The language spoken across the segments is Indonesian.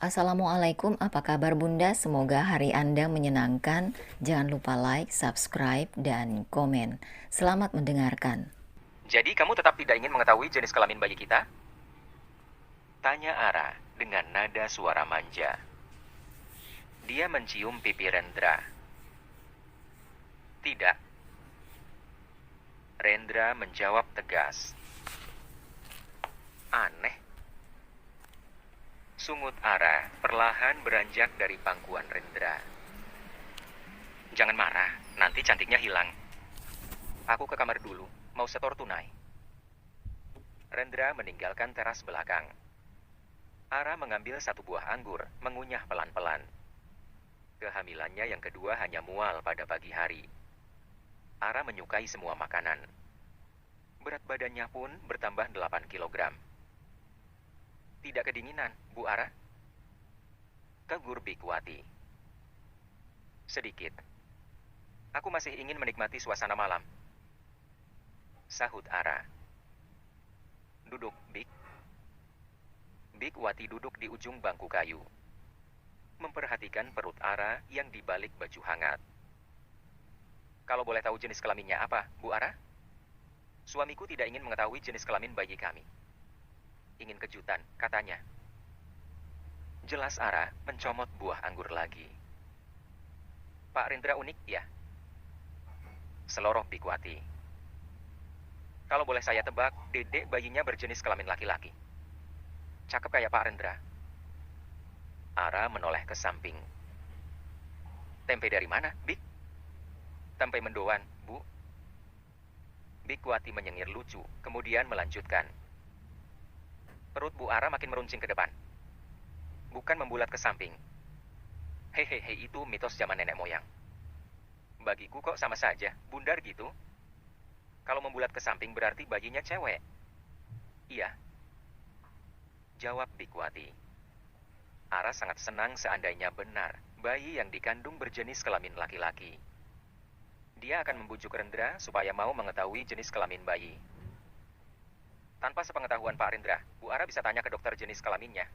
Assalamualaikum, apa kabar Bunda? Semoga hari Anda menyenangkan. Jangan lupa like, subscribe, dan komen. Selamat mendengarkan. Jadi kamu tetap tidak ingin mengetahui jenis kelamin bayi kita? Tanya Ara dengan nada suara manja. Dia mencium pipi Rendra. Tidak. Rendra menjawab tegas. Aneh. Sungut Ara perlahan beranjak dari pangkuan Rendra. Jangan marah, nanti cantiknya hilang. Aku ke kamar dulu, mau setor tunai. Rendra meninggalkan teras belakang. Ara mengambil satu buah anggur, mengunyah pelan-pelan. Kehamilannya yang kedua hanya mual pada pagi hari. Ara menyukai semua makanan. Berat badannya pun bertambah 8 kilogram. Tidak kedinginan, Bu Ara? Tegur Bikwati. Sedikit. Aku masih ingin menikmati suasana malam. Sahut Ara. Duduk, Bik. Bikwati duduk di ujung bangku kayu. Memperhatikan perut Ara yang dibalik baju hangat. Kalau boleh tahu jenis kelaminnya apa, Bu Ara? Suamiku tidak ingin mengetahui jenis kelamin bayi kami. Ingin kejutan, katanya. Jelas Ara mencomot buah anggur lagi. Pak Rendra unik, ya? Seloroh Bikwati. Kalau boleh saya tebak, dedek bayinya berjenis kelamin laki-laki. Cakep kayak Pak Rendra. Ara menoleh ke samping. Tempe dari mana, Bik? Tempe mendoan, Bu. Bikwati menyengir lucu, kemudian melanjutkan. Perut Bu Ara makin meruncing ke depan. Bukan membulat ke samping. Hehehe, itu mitos zaman nenek moyang. Bagiku kok sama saja, bundar gitu. Kalau membulat ke samping berarti bayinya cewek. Iya, jawab Bikwati. Ara sangat senang seandainya benar, bayi yang dikandung berjenis kelamin laki-laki. Dia akan membujuk Rendra supaya mau mengetahui jenis kelamin bayi. Tanpa sepengetahuan Pak Rendra, Bu Ara bisa tanya ke dokter jenis kelaminnya.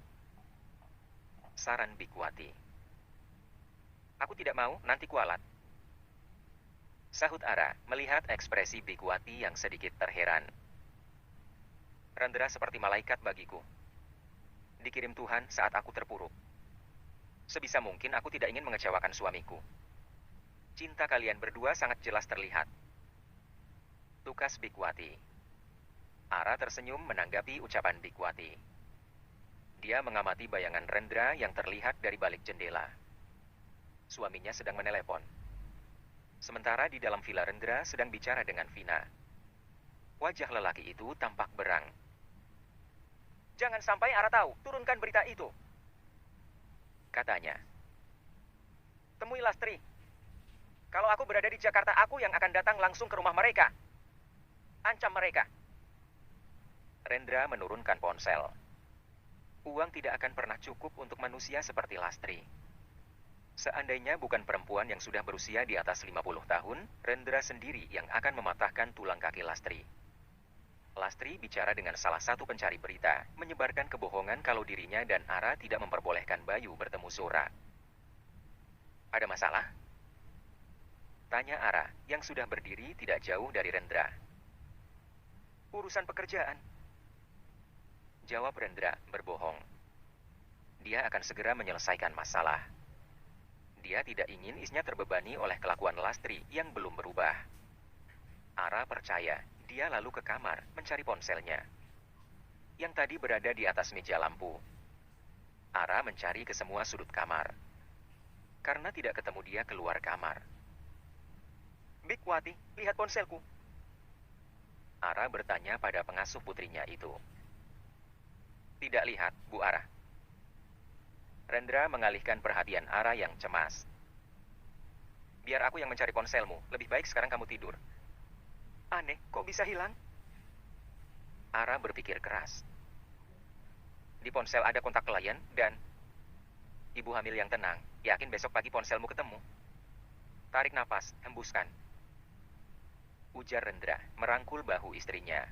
Saran Bikwati. Aku tidak mau, nanti kualat. Sahut Ara melihat ekspresi Bikwati yang sedikit terheran. Rendra seperti malaikat bagiku. Dikirim Tuhan saat aku terpuruk. Sebisa mungkin aku tidak ingin mengecewakan suamiku. Cinta kalian berdua sangat jelas terlihat. Tukas Bikwati. Ara tersenyum menanggapi ucapan Bikwati. Dia mengamati bayangan Rendra yang terlihat dari balik jendela. Suaminya sedang menelepon. Sementara di dalam villa Rendra sedang bicara dengan Vina. Wajah lelaki itu tampak berang. Jangan sampai Ara tahu, turunkan berita itu. Katanya. Temui Lastri. Kalau aku berada di Jakarta, aku yang akan datang langsung ke rumah mereka. Ancam mereka. Rendra menurunkan ponsel. Uang tidak akan pernah cukup untuk manusia seperti Lastri. Seandainya bukan perempuan yang sudah berusia di atas 50 tahun, Rendra sendiri yang akan mematahkan tulang kaki Lastri. Lastri bicara dengan salah satu pencari berita, menyebarkan kebohongan kalau dirinya dan Ara tidak memperbolehkan Bayu bertemu Zora. Ada masalah? Tanya Ara, yang sudah berdiri tidak jauh dari Rendra. Urusan pekerjaan. Jawab Rendra, berbohong. Dia akan segera menyelesaikan masalah. Dia tidak ingin isinya terbebani oleh kelakuan Lastri yang belum berubah. Ara percaya, dia lalu ke kamar mencari ponselnya. Yang tadi berada di atas meja lampu. Ara mencari ke semua sudut kamar. Karena tidak ketemu dia keluar kamar. Bikwati, lihat ponselku. Ara bertanya pada pengasuh putrinya itu. Tidak lihat, Bu Ara. Rendra mengalihkan perhatian Ara yang cemas. Biar aku yang mencari ponselmu, lebih baik sekarang kamu tidur. Aneh, kok bisa hilang? Ara berpikir keras. Di ponsel ada kontak klien dan... Ibu hamil yang tenang, yakin besok pagi ponselmu ketemu. Tarik napas, hembuskan. Ujar Rendra, merangkul bahu istrinya.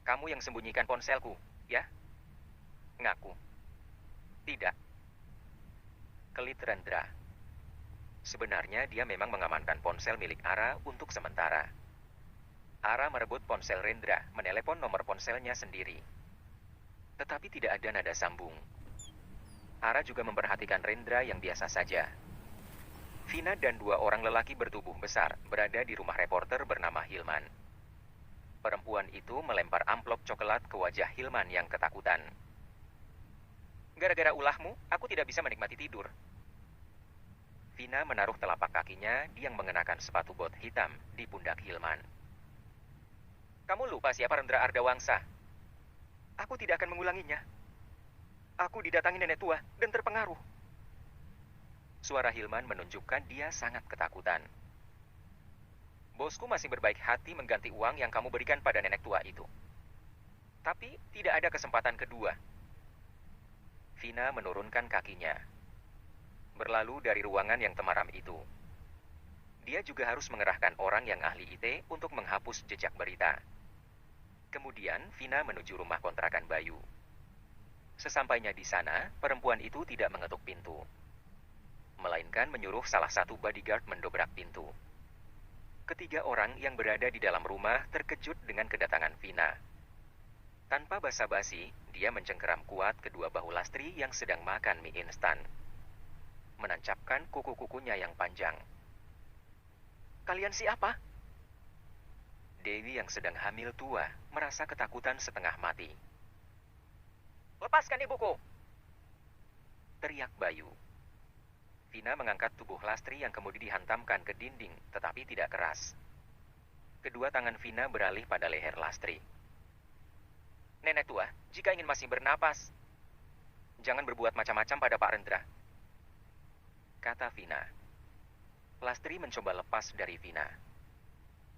Kamu yang sembunyikan ponselku, ya? Ngaku. Kelit Rendra. Sebenarnya dia memang mengamankan ponsel milik Ara untuk sementara. Ara merebut ponsel Rendra, menelepon nomor ponselnya sendiri. Tetapi tidak ada nada sambung. Ara juga memperhatikan Rendra yang biasa saja. Vina dan 2 orang lelaki bertubuh besar berada di rumah reporter bernama Hilman. Perempuan itu melempar amplop coklat ke wajah Hilman yang ketakutan. Gara-gara ulahmu, aku tidak bisa menikmati tidur. Vina menaruh telapak kakinya yang mengenakan sepatu bot hitam di pundak Hilman. Kamu lupa siapa Rendra Ardawangsa? Aku tidak akan mengulanginya. Aku didatangi nenek tua dan terpengaruh. Suara Hilman menunjukkan dia sangat ketakutan. Bosku masih berbaik hati mengganti uang yang kamu berikan pada nenek tua itu. Tapi tidak ada kesempatan kedua. Vina menurunkan kakinya. Berlalu dari ruangan yang temaram itu. Dia juga harus mengerahkan orang yang ahli IT untuk menghapus jejak berita. Kemudian Vina menuju rumah kontrakan Bayu. Sesampainya di sana, perempuan itu tidak mengetuk pintu. Melainkan menyuruh salah satu bodyguard mendobrak pintu. Ketiga orang yang berada di dalam rumah terkejut dengan kedatangan Vina. Tanpa basa-basi, dia mencengkeram kuat kedua bahu Lastri yang sedang makan mie instan. Menancapkan kuku-kukunya yang panjang. Kalian siapa? Dewi yang sedang hamil tua merasa ketakutan setengah mati. Lepaskan ibuku! Teriak Bayu. Vina mengangkat tubuh Lastri yang kemudian dihantamkan ke dinding, tetapi tidak keras. Kedua tangan Vina beralih pada leher Lastri. Nenek tua, jika ingin masih bernapas, jangan berbuat macam-macam pada Pak Rendra. Kata Vina. Lastri mencoba lepas dari Vina.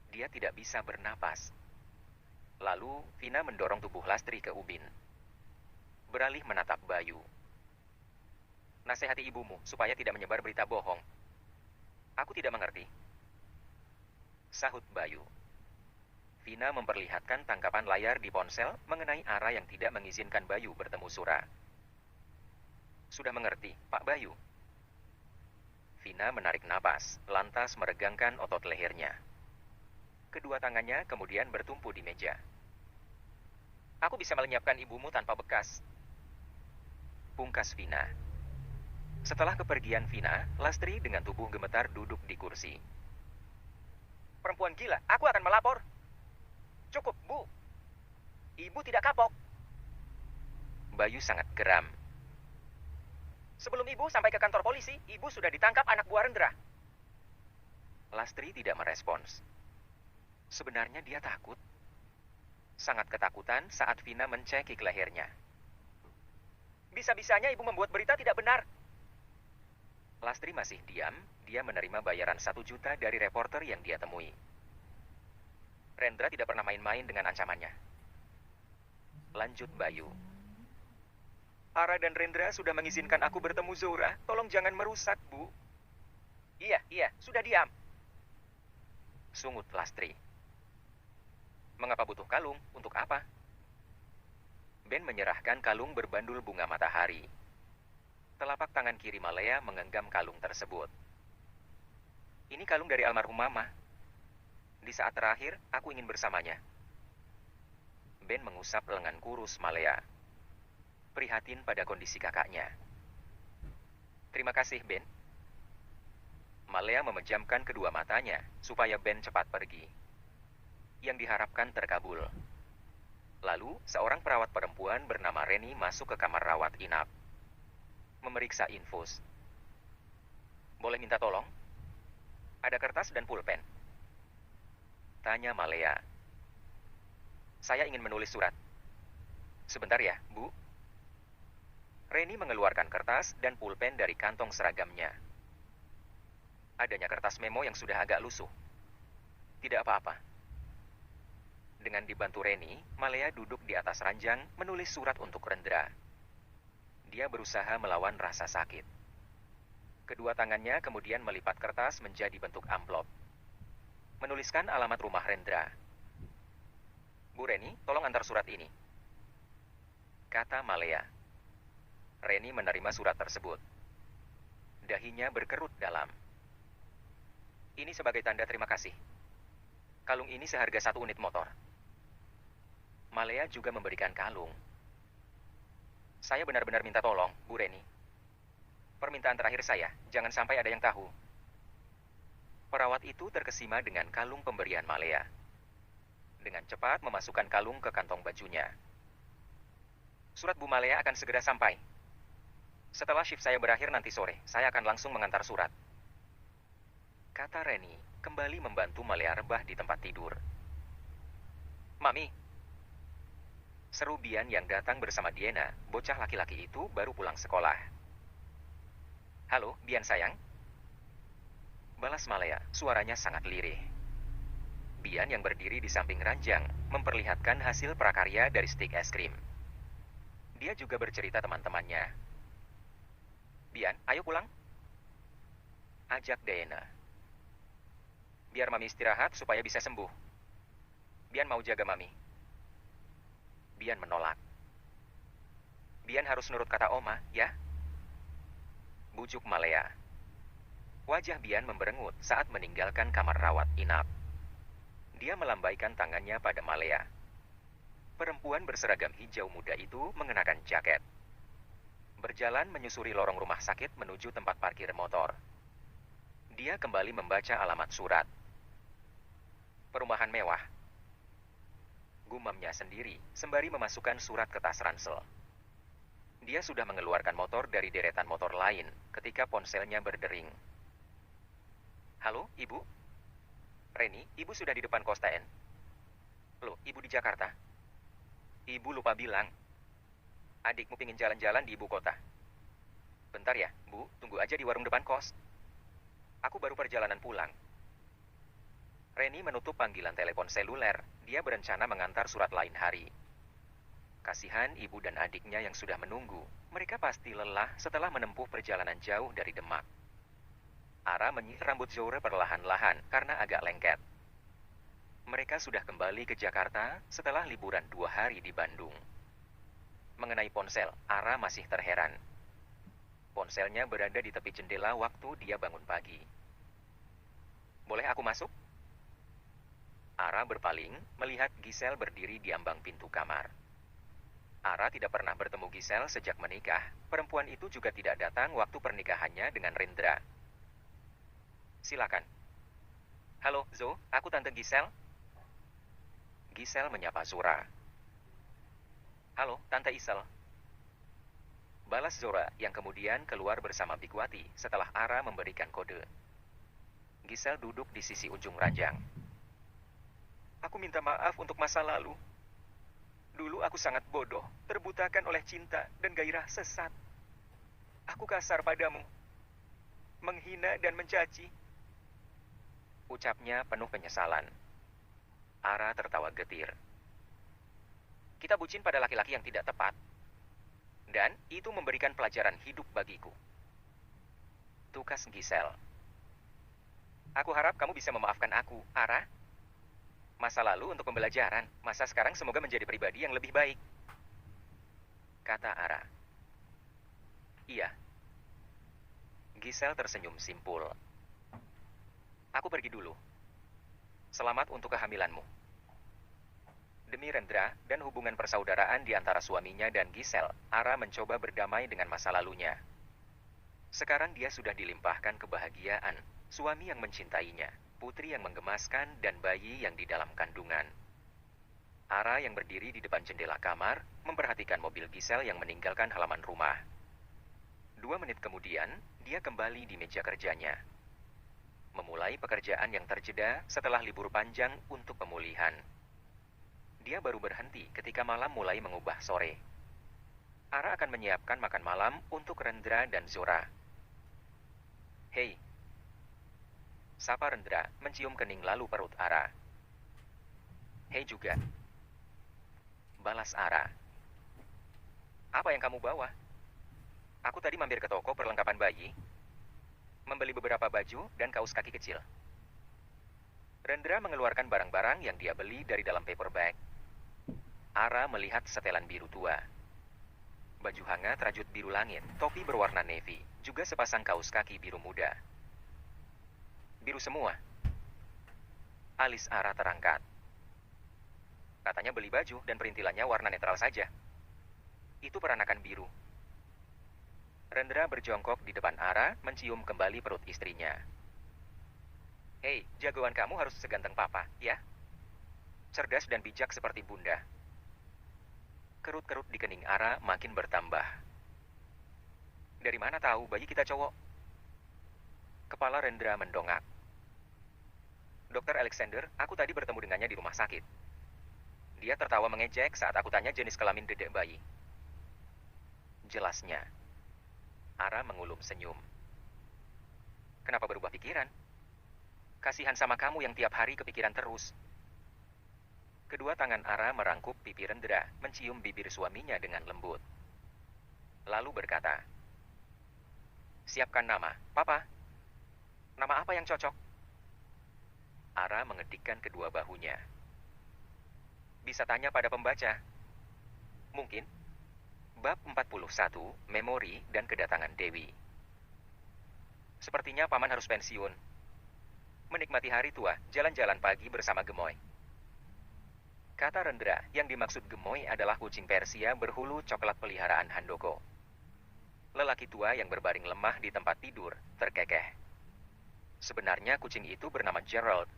Dia tidak bisa bernapas. Lalu, Vina mendorong tubuh Lastri ke ubin. Beralih menatap Bayu. Nasihati ibumu supaya tidak menyebar berita bohong. Aku tidak mengerti. Sahut Bayu. Vina memperlihatkan tangkapan layar di ponsel mengenai arah yang tidak mengizinkan Bayu bertemu Sura. Sudah mengerti, Pak Bayu? Vina menarik napas, lantas meregangkan otot lehernya. Kedua tangannya kemudian bertumpu di meja. Aku bisa melenyapkan ibumu tanpa bekas. Pungkas Vina. Setelah kepergian Vina, Lastri dengan tubuh gemetar duduk di kursi. Perempuan gila, aku akan melapor. Cukup, Bu. Ibu tidak kapok. Bayu sangat geram. Sebelum ibu sampai ke kantor polisi, ibu sudah ditangkap anak buah Rendra. Lastri tidak merespons. Sebenarnya dia takut. Sangat ketakutan saat Vina mencekik lehernya. Bisa-bisanya ibu membuat berita tidak benar. Lastri masih diam, dia menerima bayaran 1 juta dari reporter yang dia temui. Rendra tidak pernah main-main dengan ancamannya. Lanjut Bayu. Ara dan Rendra sudah mengizinkan aku bertemu Zora. Tolong jangan merusak, Bu. Iya, sudah diam. Sungut Lastri. Mengapa butuh kalung? Untuk apa? Ben menyerahkan kalung berbandul bunga matahari. Telapak tangan kiri Malea menggenggam kalung tersebut. Ini kalung dari almarhum Mama. Di saat terakhir, aku ingin bersamanya. Ben mengusap lengan kurus Malea. Prihatin pada kondisi kakaknya. Terima kasih, Ben. Malea memejamkan kedua matanya supaya Ben cepat pergi. Yang diharapkan terkabul. Lalu, seorang perawat perempuan bernama Reni masuk ke kamar rawat inap. Memeriksa infus. Boleh minta tolong? Ada kertas dan pulpen. Tanya Malea. Saya ingin menulis surat. Sebentar ya, Bu. Reni mengeluarkan kertas dan pulpen dari kantong seragamnya. Adanya kertas memo yang sudah agak lusuh. Tidak apa-apa. Dengan dibantu Reni, Malea duduk di atas ranjang menulis surat untuk Rendra. Dia berusaha melawan rasa sakit. Kedua tangannya kemudian melipat kertas menjadi bentuk amplop. Menuliskan alamat rumah Rendra. Bu Reni, tolong antar surat ini. Kata Malea. Reni menerima surat tersebut. Dahinya berkerut dalam. Ini sebagai tanda terima kasih. Kalung ini seharga 1 unit motor. Malea juga memberikan kalung. Saya benar-benar minta tolong, Bu Reni. Permintaan terakhir saya, jangan sampai ada yang tahu. Perawat itu terkesima dengan kalung pemberian Malea. Dengan cepat memasukkan kalung ke kantong bajunya. Surat Bu Malea akan segera sampai. Setelah shift saya berakhir nanti sore, saya akan langsung mengantar surat. Kata Reni, kembali membantu Malea rebah di tempat tidur. Mami. Seru Bian yang datang bersama Diana, bocah laki-laki itu baru pulang sekolah. Halo, Bian sayang. Balas Malea, suaranya sangat lirih. Bian yang berdiri di samping ranjang, memperlihatkan hasil prakarya dari stik es krim. Dia juga bercerita teman-temannya. Bian, ayo pulang. Ajak Diana. Biar Mami istirahat supaya bisa sembuh. Bian mau jaga Mami. Bian menolak. Bian harus nurut kata Oma, ya? Bujuk Malea. Wajah Bian memberengut saat meninggalkan kamar rawat inap. Dia melambaikan tangannya pada Malea. Perempuan berseragam hijau muda itu mengenakan jaket. Berjalan menyusuri lorong rumah sakit menuju tempat parkir motor. Dia kembali membaca alamat surat. Perumahan mewah. Gumamnya sendiri, sembari memasukkan surat ke tas ransel. Dia sudah mengeluarkan motor dari deretan motor lain ketika ponselnya berdering. Halo, Ibu? Reni, Ibu sudah di depan Costa N. Loh, Ibu di Jakarta? Ibu lupa bilang. Adikmu pingin jalan-jalan di ibu kota. Bentar ya, Bu, tunggu aja di warung depan kos. Aku baru perjalanan pulang. Reni menutup panggilan telepon seluler. Dia berencana mengantar surat lain hari. Kasihan ibu dan adiknya yang sudah menunggu. Mereka pasti lelah setelah menempuh perjalanan jauh dari Demak. Ara menyihir rambut Zora perlahan-lahan karena agak lengket. Mereka sudah kembali ke Jakarta setelah liburan 2 hari di Bandung. Mengenai ponsel, Ara masih terheran. Ponselnya berada di tepi jendela waktu dia bangun pagi. Boleh aku masuk? Ara berpaling, melihat Giselle berdiri di ambang pintu kamar. Ara tidak pernah bertemu Giselle sejak menikah. Perempuan itu juga tidak datang waktu pernikahannya dengan Rendra. Silakan. Halo, Zo, aku Tante Giselle. Giselle menyapa Zora. Halo, Tante Isel. Balas Zora yang kemudian keluar bersama Bikwati setelah Ara memberikan kode. Giselle duduk di sisi ujung ranjang. Aku minta maaf untuk masa lalu. Dulu aku sangat bodoh, terbutakan oleh cinta dan gairah sesat. Aku kasar padamu, menghina dan mencaci. Ucapnya penuh penyesalan. Ara tertawa getir. Kita bucin pada laki-laki yang tidak tepat. Dan itu memberikan pelajaran hidup bagiku. Tukas Giselle. Aku harap kamu bisa memaafkan aku, Ara. Masa lalu untuk pembelajaran, masa sekarang semoga menjadi pribadi yang lebih baik. Kata Ara. Iya. Giselle tersenyum simpul. Aku pergi dulu. Selamat untuk kehamilanmu. Demi Rendra dan hubungan persaudaraan di antara suaminya dan Giselle, Ara mencoba berdamai dengan masa lalunya. Sekarang dia sudah dilimpahkan kebahagiaan, suami yang mencintainya, putri yang menggemaskan, dan bayi yang di dalam kandungan. Ara yang berdiri di depan jendela kamar, memperhatikan mobil Giselle yang meninggalkan halaman rumah. 2 menit kemudian, dia kembali di meja kerjanya. Memulai pekerjaan yang terjeda setelah libur panjang untuk pemulihan. Dia baru berhenti ketika malam mulai mengubah sore. Ara akan menyiapkan makan malam untuk Rendra dan Zora. Hei. Sapa Rendra mencium kening lalu perut Ara. Hei juga. Balas Ara. Apa yang kamu bawa? Aku tadi mampir ke toko perlengkapan bayi. Membeli beberapa baju dan kaos kaki kecil. Rendra mengeluarkan barang-barang yang dia beli dari dalam paper bag. Ara melihat setelan biru tua. baju hangat rajut biru langit, topi berwarna navy, juga sepasang kaos kaki biru muda. Biru semua. Alis Ara terangkat. Katanya beli baju dan perintilannya warna netral saja. Itu peranakan biru. Rendra berjongkok di depan Ara, mencium kembali perut istrinya. Hei, jagoan kamu harus seganteng papa, ya? Cerdas dan bijak seperti bunda. Kerut-kerut di kening Ara makin bertambah. Dari mana tahu bayi kita cowok? Kepala Rendra mendongak. Dokter Alexander, aku tadi bertemu dengannya di rumah sakit. Dia tertawa mengejek saat aku tanya jenis kelamin dedek bayi. Jelasnya. Ara mengulum senyum. Kenapa berubah pikiran? Kasihan sama kamu yang tiap hari kepikiran terus. Kedua tangan Ara merangkup pipi Rendra, mencium bibir suaminya dengan lembut. Lalu berkata, siapkan nama, Papa. Nama apa yang cocok? Ara mengedikkan kedua bahunya. Bisa tanya pada pembaca. Mungkin. Bab 41, Memori dan Kedatangan Dewi. Sepertinya Paman harus pensiun. Menikmati hari tua, jalan-jalan pagi bersama gemoy. Kata Rendra, yang dimaksud gemoy adalah kucing Persia berhulu coklat peliharaan Handoko. Lelaki tua yang berbaring lemah di tempat tidur, terkekeh. Sebenarnya kucing itu bernama Gerald.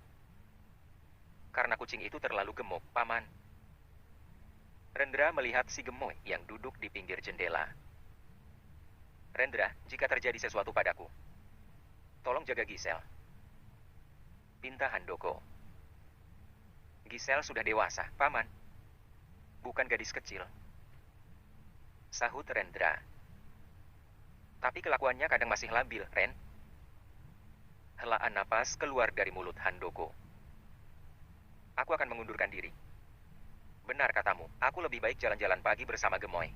Karena kucing itu terlalu gemuk, Paman. Rendra melihat si gemoy yang duduk di pinggir jendela. Rendra, jika terjadi sesuatu padaku, tolong jaga Giselle. Pinta Handoko. Giselle sudah dewasa, Paman. Bukan gadis kecil. Sahut Rendra. Tapi kelakuannya kadang masih labil, Ren. Helaan napas keluar dari mulut Handoko. Aku akan mengundurkan diri. Benar katamu, aku lebih baik jalan-jalan pagi bersama gemoy.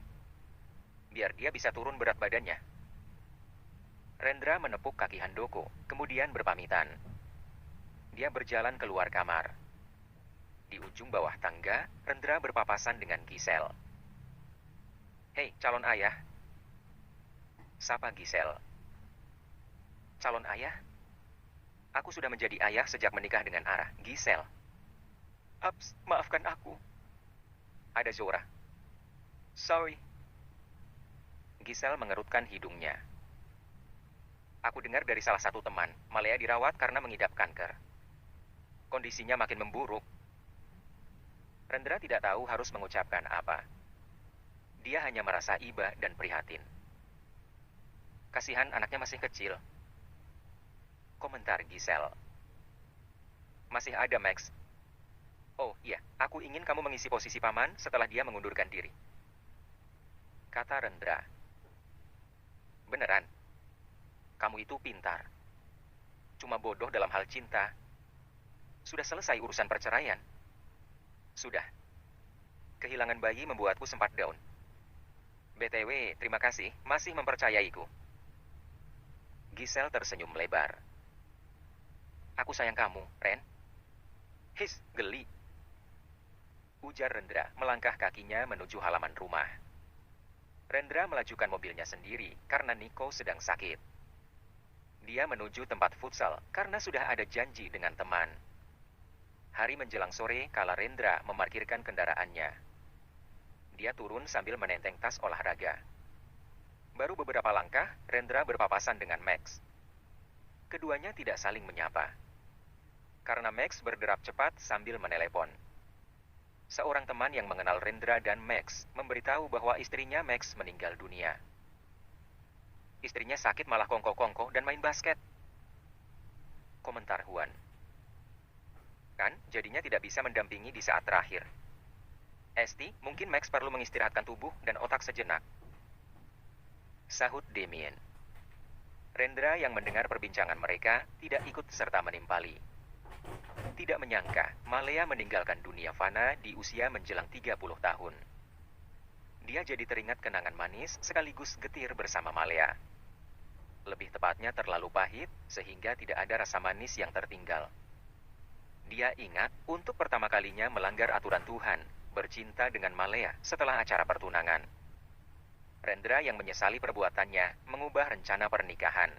Biar dia bisa turun berat badannya. Rendra menepuk kaki Handoko, kemudian berpamitan. Dia berjalan keluar kamar. Di ujung bawah tangga, Rendra berpapasan dengan Giselle. Hei, calon ayah. Sapa Giselle. Calon ayah? Aku sudah menjadi ayah sejak menikah dengan Ara, Giselle. Ups, maafkan aku. Ada Zora. Sorry. Giselle mengerutkan hidungnya. Aku dengar dari salah satu teman, Malea dirawat karena mengidap kanker. Kondisinya makin memburuk. Rendra tidak tahu harus mengucapkan apa. Dia hanya merasa iba dan prihatin. Kasihan anaknya masih kecil. Komentar Giselle. Masih ada Max. Oh iya, aku ingin kamu mengisi posisi Paman setelah dia mengundurkan diri. Kata Rendra. Beneran? Kamu itu pintar. Cuma bodoh dalam hal cinta. Sudah selesai urusan perceraian. Sudah. Kehilangan bayi membuatku sempat down. BTW, terima kasih masih mempercayaiku. Giselle tersenyum lebar. Aku sayang kamu, Ren. His, geli. Ujar Rendra melangkah kakinya menuju halaman rumah. Rendra melajukan mobilnya sendiri karena Nico sedang sakit. Dia menuju tempat futsal karena sudah ada janji dengan teman. Hari menjelang sore kala Rendra memarkirkan kendaraannya. Dia turun sambil menenteng tas olahraga. Baru beberapa langkah, Rendra berpapasan dengan Max. Keduanya tidak saling menyapa. Karena Max berderap cepat sambil menelepon. Seorang teman yang mengenal Rendra dan Max memberitahu bahwa istrinya Max meninggal dunia. Istrinya sakit malah kongko-kongko dan main basket. Komentar Huan. Kan, jadinya tidak bisa mendampingi di saat terakhir. Esti, mungkin Max perlu mengistirahatkan tubuh dan otak sejenak. Sahut Damien. Rendra yang mendengar perbincangan mereka tidak ikut serta menimpali. Tidak menyangka, Malea meninggalkan dunia fana di usia menjelang 30 tahun. Dia jadi teringat kenangan manis sekaligus getir bersama Malea. Lebih tepatnya terlalu pahit sehingga tidak ada rasa manis yang tertinggal. Dia ingat untuk pertama kalinya melanggar aturan Tuhan, bercinta dengan Malea setelah acara pertunangan. Rendra yang menyesali perbuatannya mengubah rencana pernikahan.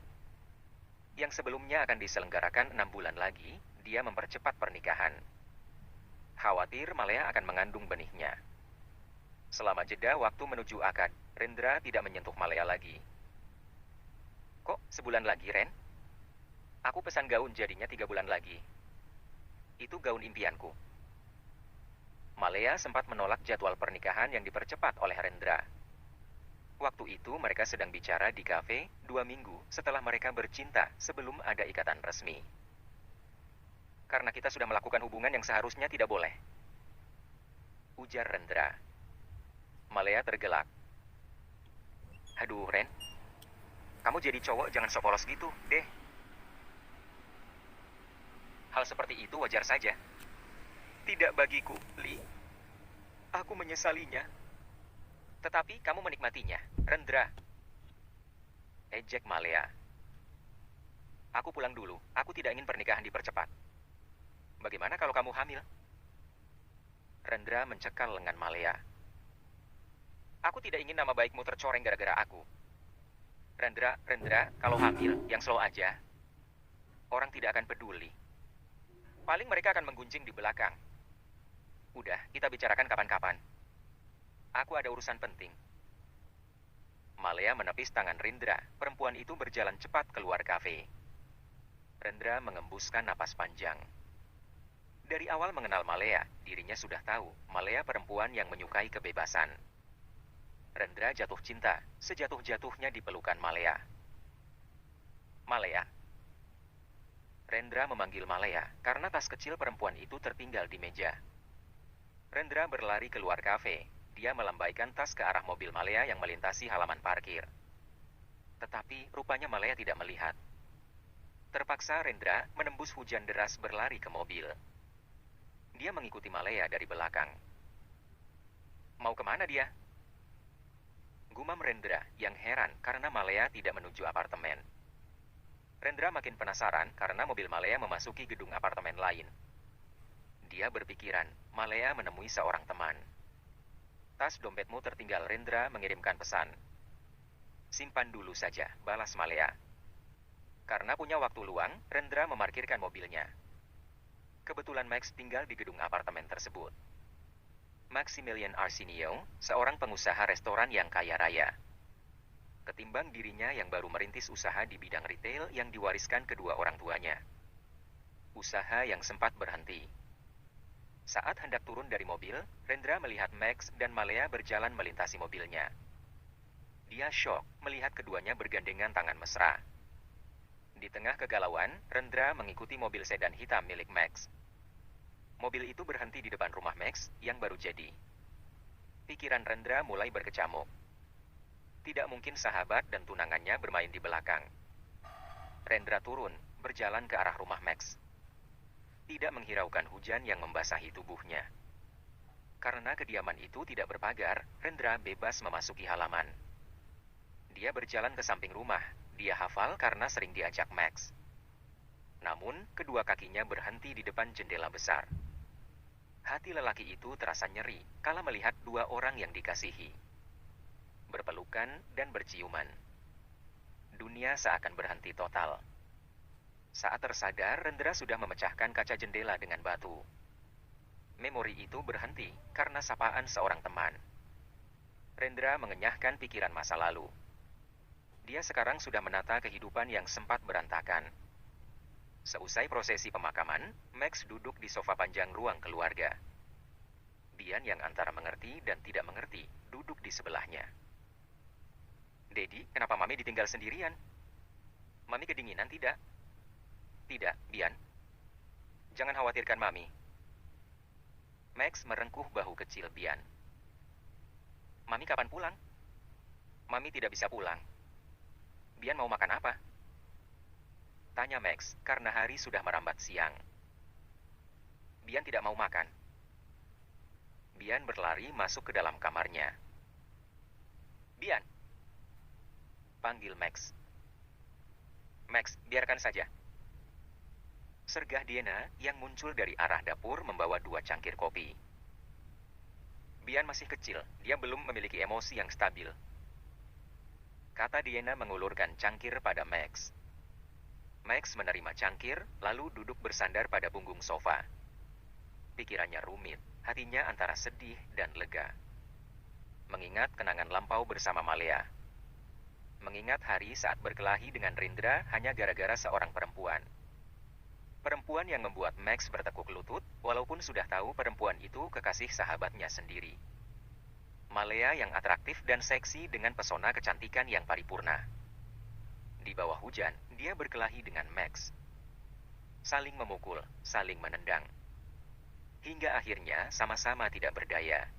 Yang sebelumnya akan diselenggarakan 6 bulan lagi, dia mempercepat pernikahan. Khawatir Malea akan mengandung benihnya. Selama jeda waktu menuju akad, Rendra tidak menyentuh Malea lagi. Kok sebulan lagi, Ren? Aku pesan gaun jadinya 3 bulan lagi. Itu gaun impianku. Malea sempat menolak jadwal pernikahan yang dipercepat oleh Rendra. Waktu itu mereka sedang bicara di kafe 2 minggu setelah mereka bercinta sebelum ada ikatan resmi. Karena kita sudah melakukan hubungan yang seharusnya tidak boleh, ujar Rendra. Malea tergelak. Aduh, Ren. Kamu jadi cowok jangan sok polos gitu, deh. Hal seperti itu wajar saja. Tidak bagiku, Li. Aku menyesalinya. Tetapi kamu menikmatinya, Rendra. Ejek Malea. Aku pulang dulu. Aku tidak ingin pernikahan dipercepat. Bagaimana kalau kamu hamil? Rendra mencekal lengan Malea. Aku tidak ingin nama baikmu tercoreng gara-gara aku. Rendra, kalau hamil, yang slow aja. Orang tidak akan peduli. Paling mereka akan menggunjing di belakang. Udah, kita bicarakan kapan-kapan. Aku ada urusan penting. Malea menepis tangan Rendra. Perempuan itu berjalan cepat keluar kafe. Rendra mengembuskan napas panjang. Dari awal mengenal Malea, dirinya sudah tahu Malea perempuan yang menyukai kebebasan. Rendra jatuh cinta, sejatuh-jatuhnya di pelukan Malea. Malea. Rendra memanggil Malea karena tas kecil perempuan itu tertinggal di meja. Rendra berlari keluar kafe. Dia melambaikan tas ke arah mobil Malea yang melintasi halaman parkir. Tetapi rupanya Malea tidak melihat. Terpaksa Rendra menembus hujan deras berlari ke mobil. Dia mengikuti Malea dari belakang. Mau kemana dia? Gumam Rendra yang heran karena Malea tidak menuju apartemen. Rendra makin penasaran karena mobil Malea memasuki gedung apartemen lain. Dia berpikiran, Malea menemui seorang teman. Tas dompetmu tertinggal, Rendra mengirimkan pesan. Simpan dulu saja, balas Malea. Karena punya waktu luang, Rendra memarkirkan mobilnya. Kebetulan Max tinggal di gedung apartemen tersebut. Maximilian Arsenio, seorang pengusaha restoran yang kaya raya. Ketimbang dirinya yang baru merintis usaha di bidang retail yang diwariskan kedua orang tuanya. Usaha yang sempat berhenti. Saat hendak turun dari mobil, Rendra melihat Max dan Malea berjalan melintasi mobilnya. Dia syok melihat keduanya bergandengan tangan mesra. Di tengah kegalauan, Rendra mengikuti mobil sedan hitam milik Max. Mobil itu berhenti di depan rumah Max yang baru jadi. Pikiran Rendra mulai berkecamuk. Tidak mungkin sahabat dan tunangannya bermain di belakang. Rendra turun, berjalan ke arah rumah Max. Tidak menghiraukan hujan yang membasahi tubuhnya. Karena kediaman itu tidak berpagar, Rendra bebas memasuki halaman. Dia berjalan ke samping rumah. Dia hafal karena sering diajak Max. Namun, kedua kakinya berhenti di depan jendela besar. Hati lelaki itu terasa nyeri kala melihat dua orang yang dikasihi. Berpelukan dan berciuman. Dunia seakan berhenti total. Saat tersadar, Rendra sudah memecahkan kaca jendela dengan batu. Memori itu berhenti karena sapaan seorang teman. Rendra mengenyahkan pikiran masa lalu. Dia sekarang sudah menata kehidupan yang sempat berantakan. Seusai prosesi pemakaman, Max duduk di sofa panjang ruang keluarga. Bian yang antara mengerti dan tidak mengerti, duduk di sebelahnya. Dedi, kenapa Mami ditinggal sendirian? Mami kedinginan tidak? Tidak, Bian. Jangan khawatirkan Mami. Max merengkuh bahu kecil Bian. Mami kapan pulang? Mami tidak bisa pulang. Bian mau makan apa? Tanya Max, karena hari sudah merambat siang. Bian tidak mau makan. Bian berlari masuk ke dalam kamarnya. Bian! Panggil Max. Max, biarkan saja. Sergah Diana yang muncul dari arah dapur membawa 2 cangkir kopi. Bian masih kecil, dia belum memiliki emosi yang stabil. kata Diana mengulurkan cangkir pada Max. Max menerima cangkir, lalu duduk bersandar pada punggung sofa. Pikirannya rumit, hatinya antara sedih dan lega. Mengingat kenangan lampau bersama Malea. Mengingat hari saat berkelahi dengan Rindra hanya gara-gara seorang perempuan. Perempuan yang membuat Max bertekuk lutut, walaupun sudah tahu perempuan itu kekasih sahabatnya sendiri. Malea yang atraktif dan seksi dengan pesona kecantikan yang paripurna. Di bawah hujan, dia berkelahi dengan Max. Saling memukul, saling menendang. Hingga akhirnya sama-sama tidak berdaya.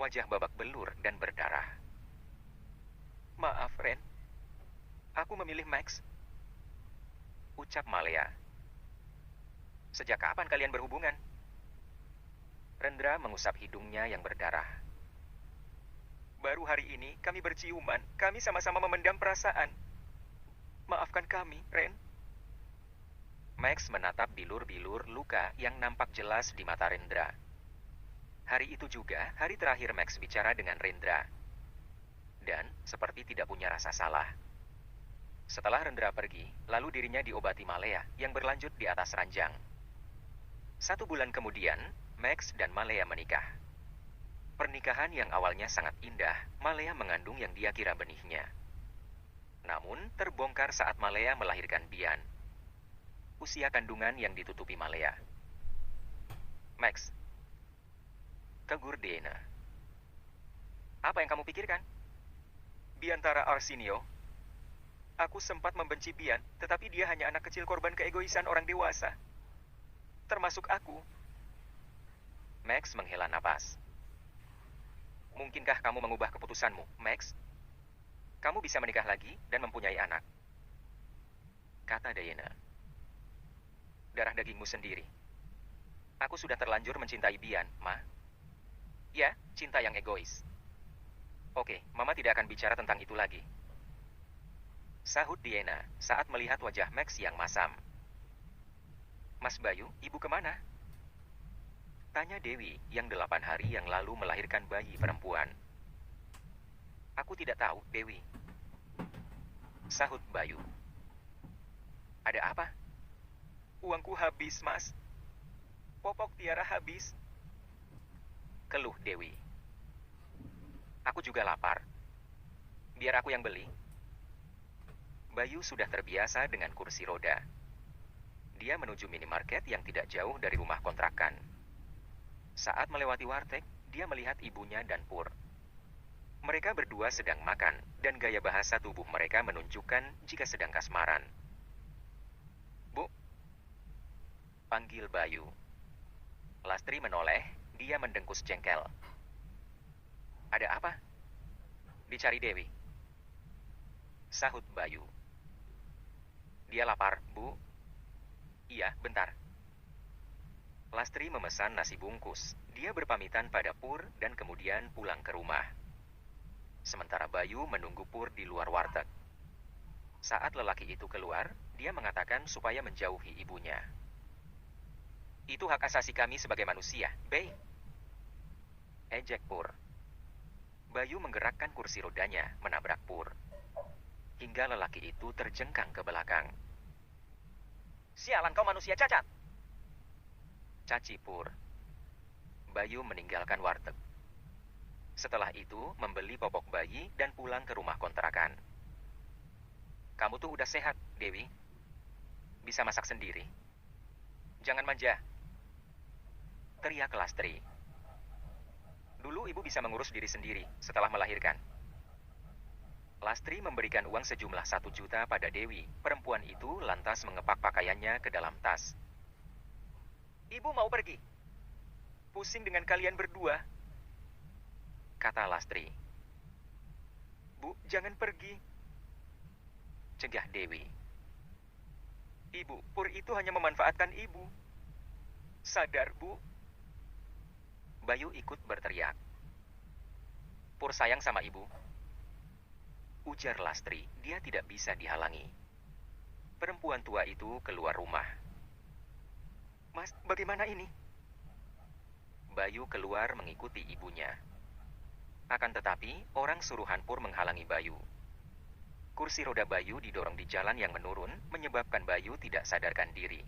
Wajah babak belur dan berdarah. Maaf, Ren. Aku memilih Max. Ucap Malea. Sejak kapan kalian berhubungan? Rendra mengusap hidungnya yang berdarah. Baru hari ini kami berciuman. Kami sama-sama memendam perasaan. Maafkan kami, Ren. Max menatap bilur-bilur luka yang nampak jelas di mata Rendra. Hari itu juga hari terakhir Max bicara dengan Rendra. Dan seperti tidak punya rasa salah. Setelah Rendra pergi, lalu dirinya diobati Malea yang berlanjut di atas ranjang. 1 bulan kemudian, Max dan Malea menikah. Pernikahan yang awalnya sangat indah, Malea mengandung yang dia kira benihnya. Namun, terbongkar saat Malea melahirkan Bian. Usia kandungan yang ditutupi Malea. Max. Tegur Diana. Apa yang kamu pikirkan? Biantara Arsenio. Aku sempat membenci Bian, tetapi dia hanya anak kecil korban keegoisan orang dewasa. Termasuk aku. Max menghela napas. Mungkinkah kamu mengubah keputusanmu, Max? Kamu bisa menikah lagi dan mempunyai anak. Kata Diana. Darah dagingmu sendiri. Aku sudah terlanjur mencintai Bian, Ma. Ya, cinta yang egois. Oke, Mama tidak akan bicara tentang itu lagi. Sahut Diana saat melihat wajah Max yang masam. Mas Bayu, ibu kemana? Tanya Dewi yang 8 hari yang lalu melahirkan bayi perempuan. Aku tidak tahu, Dewi. Sahut Bayu. Ada apa? Uangku habis, Mas. Popok Tiara habis. Keluh Dewi. Aku juga lapar. Biar aku yang beli. Bayu sudah terbiasa dengan kursi roda. Dia menuju minimarket yang tidak jauh dari rumah kontrakan. Saat melewati warteg, dia melihat ibunya dan Pur. Mereka berdua sedang makan, dan gaya bahasa tubuh mereka menunjukkan jika sedang kasmaran. Bu, panggil Bayu. Lastri menoleh, dia mendengkus jengkel. Ada apa? Dicari Dewi. Sahut Bayu. Dia lapar, Bu. Iya, bentar. Lastri memesan nasi bungkus. Dia berpamitan pada Pur dan kemudian pulang ke rumah. Sementara Bayu menunggu Pur di luar warteg. Saat lelaki itu keluar, dia mengatakan supaya menjauhi ibunya. Itu hak asasi kami sebagai manusia, Bey. Ejek Pur. Bayu menggerakkan kursi rodanya, menabrak Pur. Hingga lelaki itu terjengkang ke belakang. Sialan kau manusia cacat! Caci Pur. Bayu meninggalkan warteg. Setelah itu, membeli popok bayi dan pulang ke rumah kontrakan. Kamu tuh udah sehat, Dewi. Bisa masak sendiri. Jangan manja. Teriak Lastri. Dulu ibu bisa mengurus diri sendiri setelah melahirkan. Lastri memberikan uang sejumlah 1 juta pada Dewi. Perempuan itu lantas mengepak pakaiannya ke dalam tas. Ibu mau pergi. Pusing dengan kalian berdua. Kata Lastri. Bu, jangan pergi. Cegah Dewi. Ibu, Pur itu hanya memanfaatkan ibu. Sadar, Bu. Bayu ikut berteriak. Pur sayang sama ibu. Ujar Lastri, dia tidak bisa dihalangi. Perempuan tua itu keluar rumah. Mas, bagaimana ini? Bayu keluar mengikuti ibunya. Akan tetapi, orang suruhan Pur menghalangi Bayu. Kursi roda Bayu didorong di jalan yang menurun, menyebabkan Bayu tidak sadarkan diri.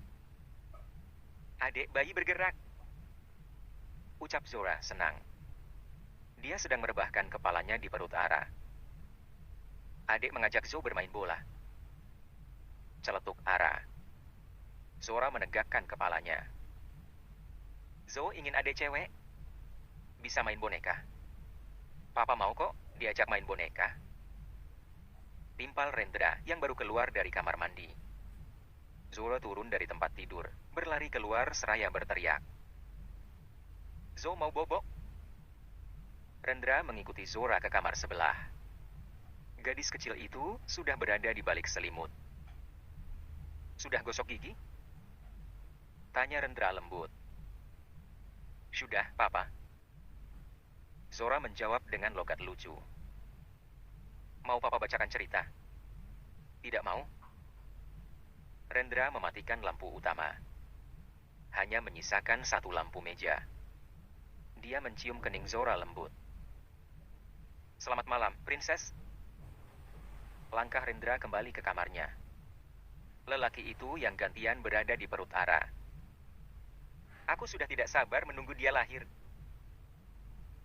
"Adik bayi bergerak," ucap Zora senang. Dia sedang merebahkan kepalanya di perut Ara. "Adik mengajak Zo bermain bola," celetuk Ara. Zora menegakkan kepalanya. "Zo ingin adik cewek? Bisa main boneka. Papa mau kok diajak main boneka." Timpal Rendra yang baru keluar dari kamar mandi. Zora turun dari tempat tidur, berlari keluar seraya berteriak. "Zo mau bobo?" Rendra mengikuti Zora ke kamar sebelah. Gadis kecil itu sudah berada di balik selimut. "Sudah gosok gigi?" tanya Rendra lembut. "Sudah, Papa." Zora menjawab dengan logat lucu. "Mau Papa bacakan cerita?" "Tidak mau." Rendra mematikan lampu utama. Hanya menyisakan satu lampu meja. Dia mencium kening Zora lembut. "Selamat malam, Princess." Langkah Rendra kembali ke kamarnya. Lelaki itu yang gantian berada di perut Ara. "Aku sudah tidak sabar menunggu dia lahir,"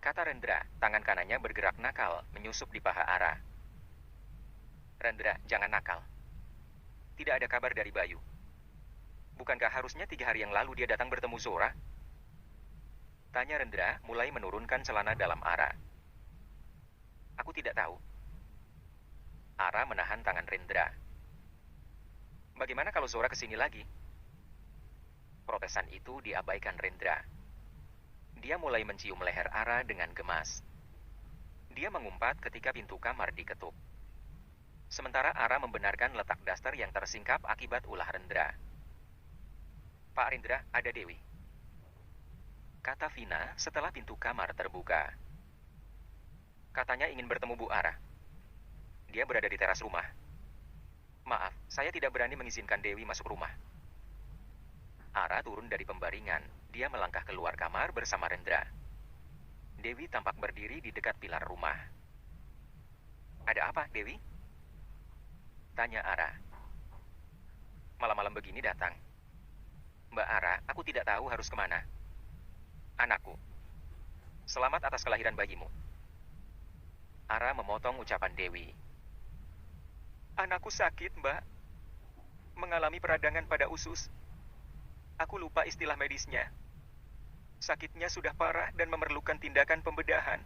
kata Rendra, tangan kanannya bergerak nakal, menyusup di paha Ara. "Rendra, jangan nakal. Tidak ada kabar dari Bayu. Bukankah harusnya 3 hari yang lalu dia datang bertemu Zora?" tanya Rendra, mulai menurunkan celana dalam Ara. "Aku tidak tahu." Ara menahan tangan Rendra. "Bagaimana kalau Zora kesini lagi?" Protesan itu diabaikan Rendra. Dia mulai mencium leher Ara dengan gemas. Dia mengumpat ketika pintu kamar diketuk. Sementara Ara membenarkan letak daster yang tersingkap akibat ulah Rendra. "Pak Rendra, ada Dewi," kata Vina setelah pintu kamar terbuka. "Katanya ingin bertemu Bu Ara. Dia berada di teras rumah." "Maaf, saya tidak berani mengizinkan Dewi masuk rumah." Ara turun dari pembaringan. Dia melangkah keluar kamar bersama Rendra. Dewi tampak berdiri di dekat pilar rumah. "Ada apa, Dewi?" tanya Ara. "Malam-malam begini datang." "Mbak Ara, aku tidak tahu harus kemana." "Anakku, selamat atas kelahiran bayimu." Ara memotong ucapan Dewi. "Anakku sakit, Mbak. Mengalami peradangan pada usus. Aku lupa istilah medisnya. Sakitnya sudah parah dan memerlukan tindakan pembedahan,"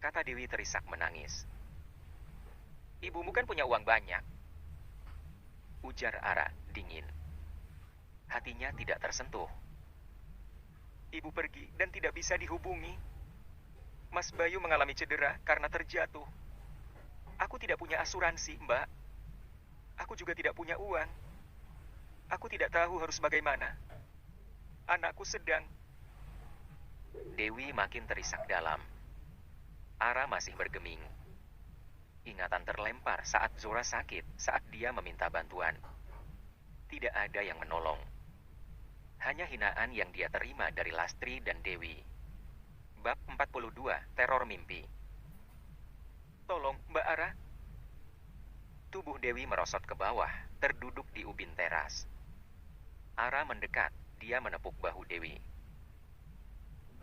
kata Dewi terisak menangis. "Ibumu kan punya uang banyak," ujar Ara dingin. Hatinya tidak tersentuh. "Ibu pergi dan tidak bisa dihubungi. Mas Bayu mengalami cedera karena terjatuh. Aku tidak punya asuransi, Mbak. Aku juga tidak punya uang. Aku tidak tahu harus bagaimana. Anakku sedang..." Dewi makin terisak dalam. Ara masih bergeming. Ingatan terlempar saat Zora sakit, saat dia meminta bantuan. Tidak ada yang menolong. Hanya hinaan yang dia terima dari Lastri dan Dewi. Bab 42, Teror Mimpi. "Tolong, Mbak Ara." Tubuh Dewi merosot ke bawah, terduduk di ubin teras. Ara mendekat, dia menepuk bahu Dewi.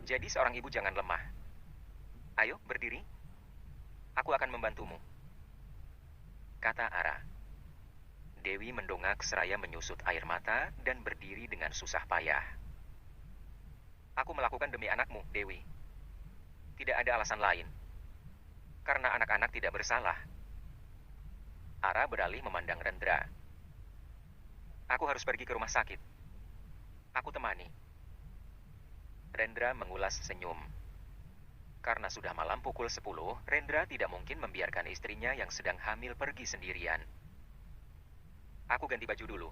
"Jadi seorang ibu jangan lemah. Ayo, berdiri. Aku akan membantumu," kata Ara. Dewi mendongak seraya menyusut air mata dan berdiri dengan susah payah. "Aku melakukan demi anakmu, Dewi. Tidak ada alasan lain. Karena anak-anak tidak bersalah." Ara beralih memandang Rendra. "Aku harus pergi ke rumah sakit. Aku temani." Rendra mengulas senyum. Karena sudah malam pukul 10, Rendra tidak mungkin membiarkan istrinya yang sedang hamil pergi sendirian. "Aku ganti baju dulu.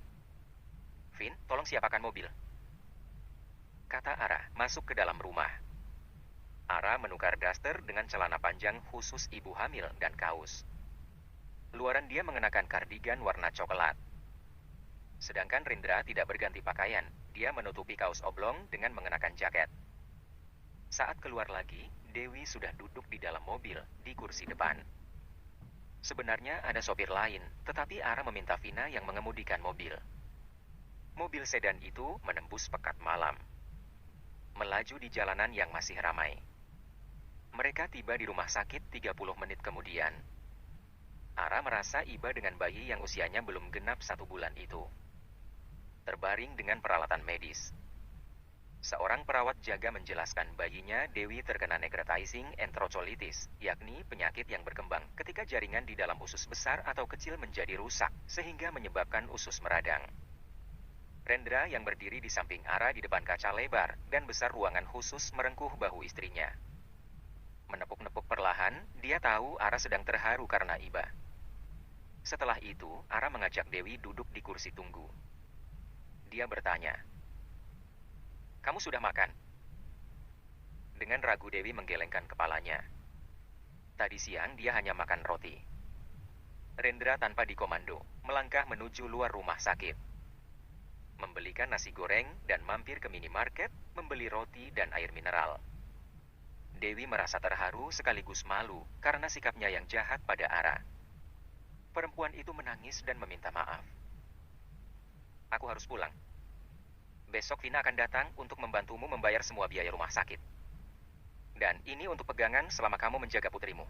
Vin, tolong siapkan mobil," kata Ara masuk ke dalam rumah. Ara menukar daster dengan celana panjang khusus ibu hamil dan kaos. Luaran dia mengenakan kardigan warna coklat. Sedangkan Rendra tidak berganti pakaian, dia menutupi kaos oblong dengan mengenakan jaket. Saat keluar lagi, Dewi sudah duduk di dalam mobil, di kursi depan. Sebenarnya ada sopir lain, tetapi Ara meminta Vina yang mengemudikan mobil. Mobil sedan itu menembus pekat malam, melaju di jalanan yang masih ramai. Mereka tiba di rumah sakit 30 menit kemudian. Ara merasa iba dengan bayi yang usianya belum genap 1 bulan itu. Terbaring dengan peralatan medis. Seorang perawat jaga menjelaskan bayinya Dewi terkena necrotizing enterocolitis, yakni penyakit yang berkembang ketika jaringan di dalam usus besar atau kecil menjadi rusak, sehingga menyebabkan usus meradang. Rendra yang berdiri di samping Ara di depan kaca lebar dan besar ruangan khusus merengkuh bahu istrinya. Menepuk-nepuk perlahan, dia tahu Ara sedang terharu karena iba. Setelah itu, Ara mengajak Dewi duduk di kursi tunggu. Dia bertanya, "Kamu sudah makan?" Dengan ragu Dewi menggelengkan kepalanya. Tadi siang dia hanya makan roti. Rendra tanpa dikomando, melangkah menuju luar rumah sakit. Membelikan nasi goreng dan mampir ke minimarket, membeli roti dan air mineral. Dewi merasa terharu sekaligus malu karena sikapnya yang jahat pada Ara. Perempuan itu menangis dan meminta maaf. "Aku harus pulang. Besok Vina akan datang untuk membantumu membayar semua biaya rumah sakit. Dan ini untuk pegangan selama kamu menjaga putrimu,"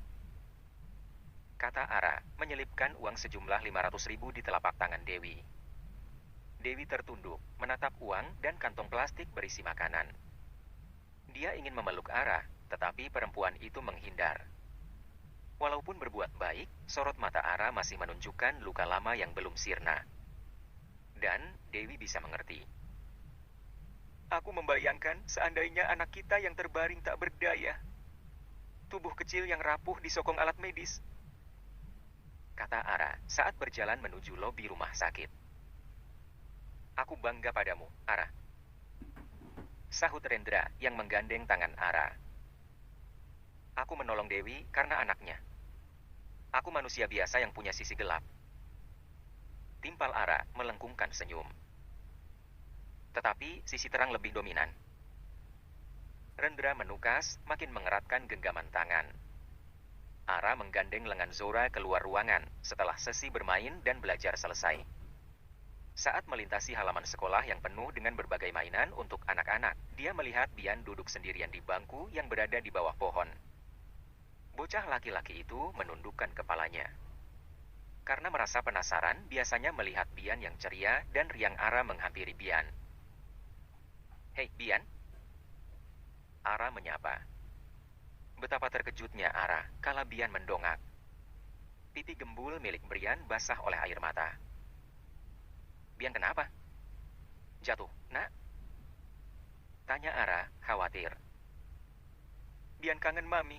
kata Ara, menyelipkan uang sejumlah 500.000 di telapak tangan Dewi. Dewi tertunduk, menatap uang dan kantong plastik berisi makanan. Dia ingin memeluk Ara, tetapi perempuan itu menghindar. Walaupun berbuat baik, sorot mata Ara masih menunjukkan luka lama yang belum sirna. Dan Dewi bisa mengerti. "Aku membayangkan seandainya anak kita yang terbaring tak berdaya. Tubuh kecil yang rapuh disokong alat medis," kata Ara saat berjalan menuju lobi rumah sakit. "Aku bangga padamu, Ara," sahut Rendra yang menggandeng tangan Ara. "Aku menolong Dewi karena anaknya. Aku manusia biasa yang punya sisi gelap." Timpal Ara melengkungkan senyum. "Tetapi sisi terang lebih dominan." Rendra menukas, makin mengeratkan genggaman tangan. Ara menggandeng lengan Zora keluar ruangan setelah sesi bermain dan belajar selesai. Saat melintasi halaman sekolah yang penuh dengan berbagai mainan untuk anak-anak, dia melihat Bian duduk sendirian di bangku yang berada di bawah pohon. Bocah laki-laki itu menundukkan kepalanya. Karena merasa penasaran, biasanya melihat Bian yang ceria dan riang Ara menghampiri Bian. "Hei, Bian." Ara menyapa. Betapa terkejutnya Ara kala Bian mendongak. Pipi gembul milik Brian basah oleh air mata. "Bian kenapa? Jatuh, nak?" tanya Ara, khawatir. "Bian kangen Mami,"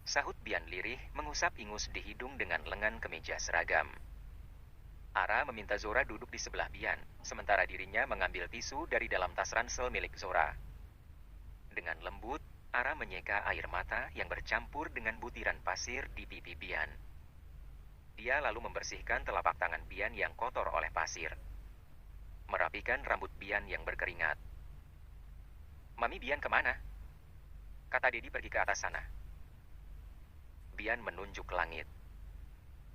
sahut Bian lirih mengusap ingus di hidung dengan lengan kemeja seragam. Ara meminta Zora duduk di sebelah Bian, sementara dirinya mengambil tisu dari dalam tas ransel milik Zora. Dengan lembut, Ara menyeka air mata yang bercampur dengan butiran pasir di pipi Bian. Dia lalu membersihkan telapak tangan Bian yang kotor oleh pasir. Merapikan rambut Bian yang berkeringat. "Mami, Bian kemana?" "Kata Dedi pergi ke atas sana." Bian menunjuk langit.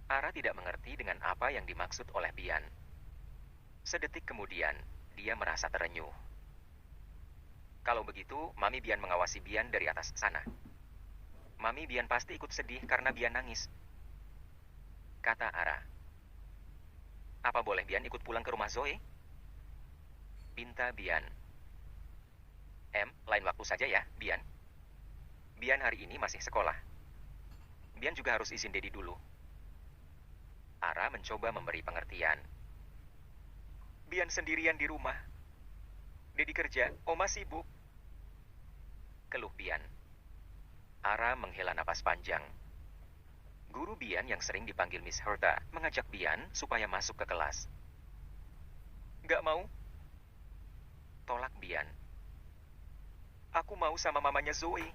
Ara tidak mengerti dengan apa yang dimaksud oleh Bian. Sedetik kemudian, dia merasa terenyuh. "Kalau begitu, Mami Bian mengawasi Bian dari atas sana. Mami Bian pasti ikut sedih karena Bian nangis," kata Ara. "Apa boleh Bian ikut pulang ke rumah Zoe?" pinta Bian. Lain waktu saja ya, Bian. Bian hari ini masih sekolah. Bian juga harus izin Dedi dulu." Ara mencoba memberi pengertian. "Bian sendirian di rumah. Dedi kerja, Oma sibuk," keluh Bian. Ara menghela napas panjang. Guru Bian yang sering dipanggil Miss Herta mengajak Bian supaya masuk ke kelas. "Gak mau," tolak Bian. "Aku mau sama mamanya Zoe."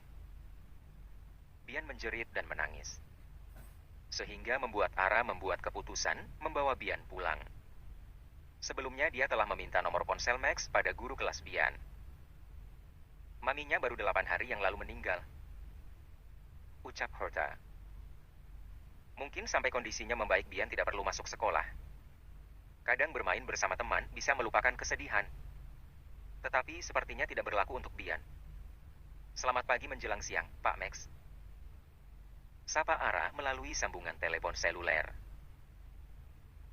Bian menjerit dan menangis. Sehingga membuat Ara membuat keputusan membawa Bian pulang. Sebelumnya dia telah meminta nomor ponsel Max pada guru kelas Bian. "Maminya baru 8 hari yang lalu meninggal," ucap Herta. Mungkin sampai kondisinya membaik Bian tidak perlu masuk sekolah. Kadang bermain bersama teman bisa melupakan kesedihan. Tetapi sepertinya tidak berlaku untuk Bian. Selamat pagi menjelang siang, Pak Max. Sapa Ara melalui sambungan telepon seluler.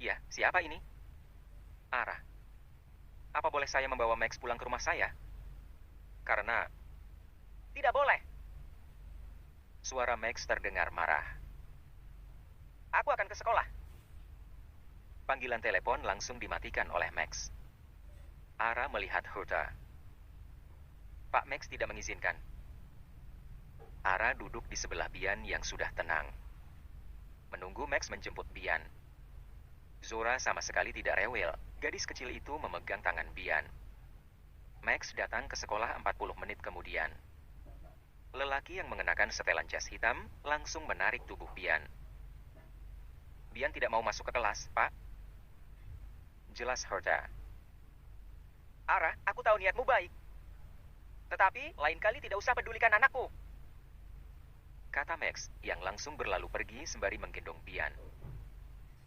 Ya, siapa ini? Ara. Apa boleh saya membawa Max pulang ke rumah saya? Karena... Tidak boleh. Suara Max terdengar marah. Aku akan ke sekolah. Panggilan telepon langsung dimatikan oleh Max. Ara melihat Herta. Pak Max tidak mengizinkan. Ara duduk di sebelah Bian yang sudah tenang. Menunggu Max menjemput Bian. Zora sama sekali tidak rewel. Gadis kecil itu memegang tangan Bian. Max datang ke sekolah 40 menit kemudian. Lelaki yang mengenakan setelan jas hitam langsung menarik tubuh Bian. Bian tidak mau masuk ke kelas, Pak. Jelas Herta. Ara, aku tahu niatmu baik. Tetapi, lain kali tidak usah pedulikan anakku. Kata Max yang langsung berlalu pergi sembari menggendong Bian.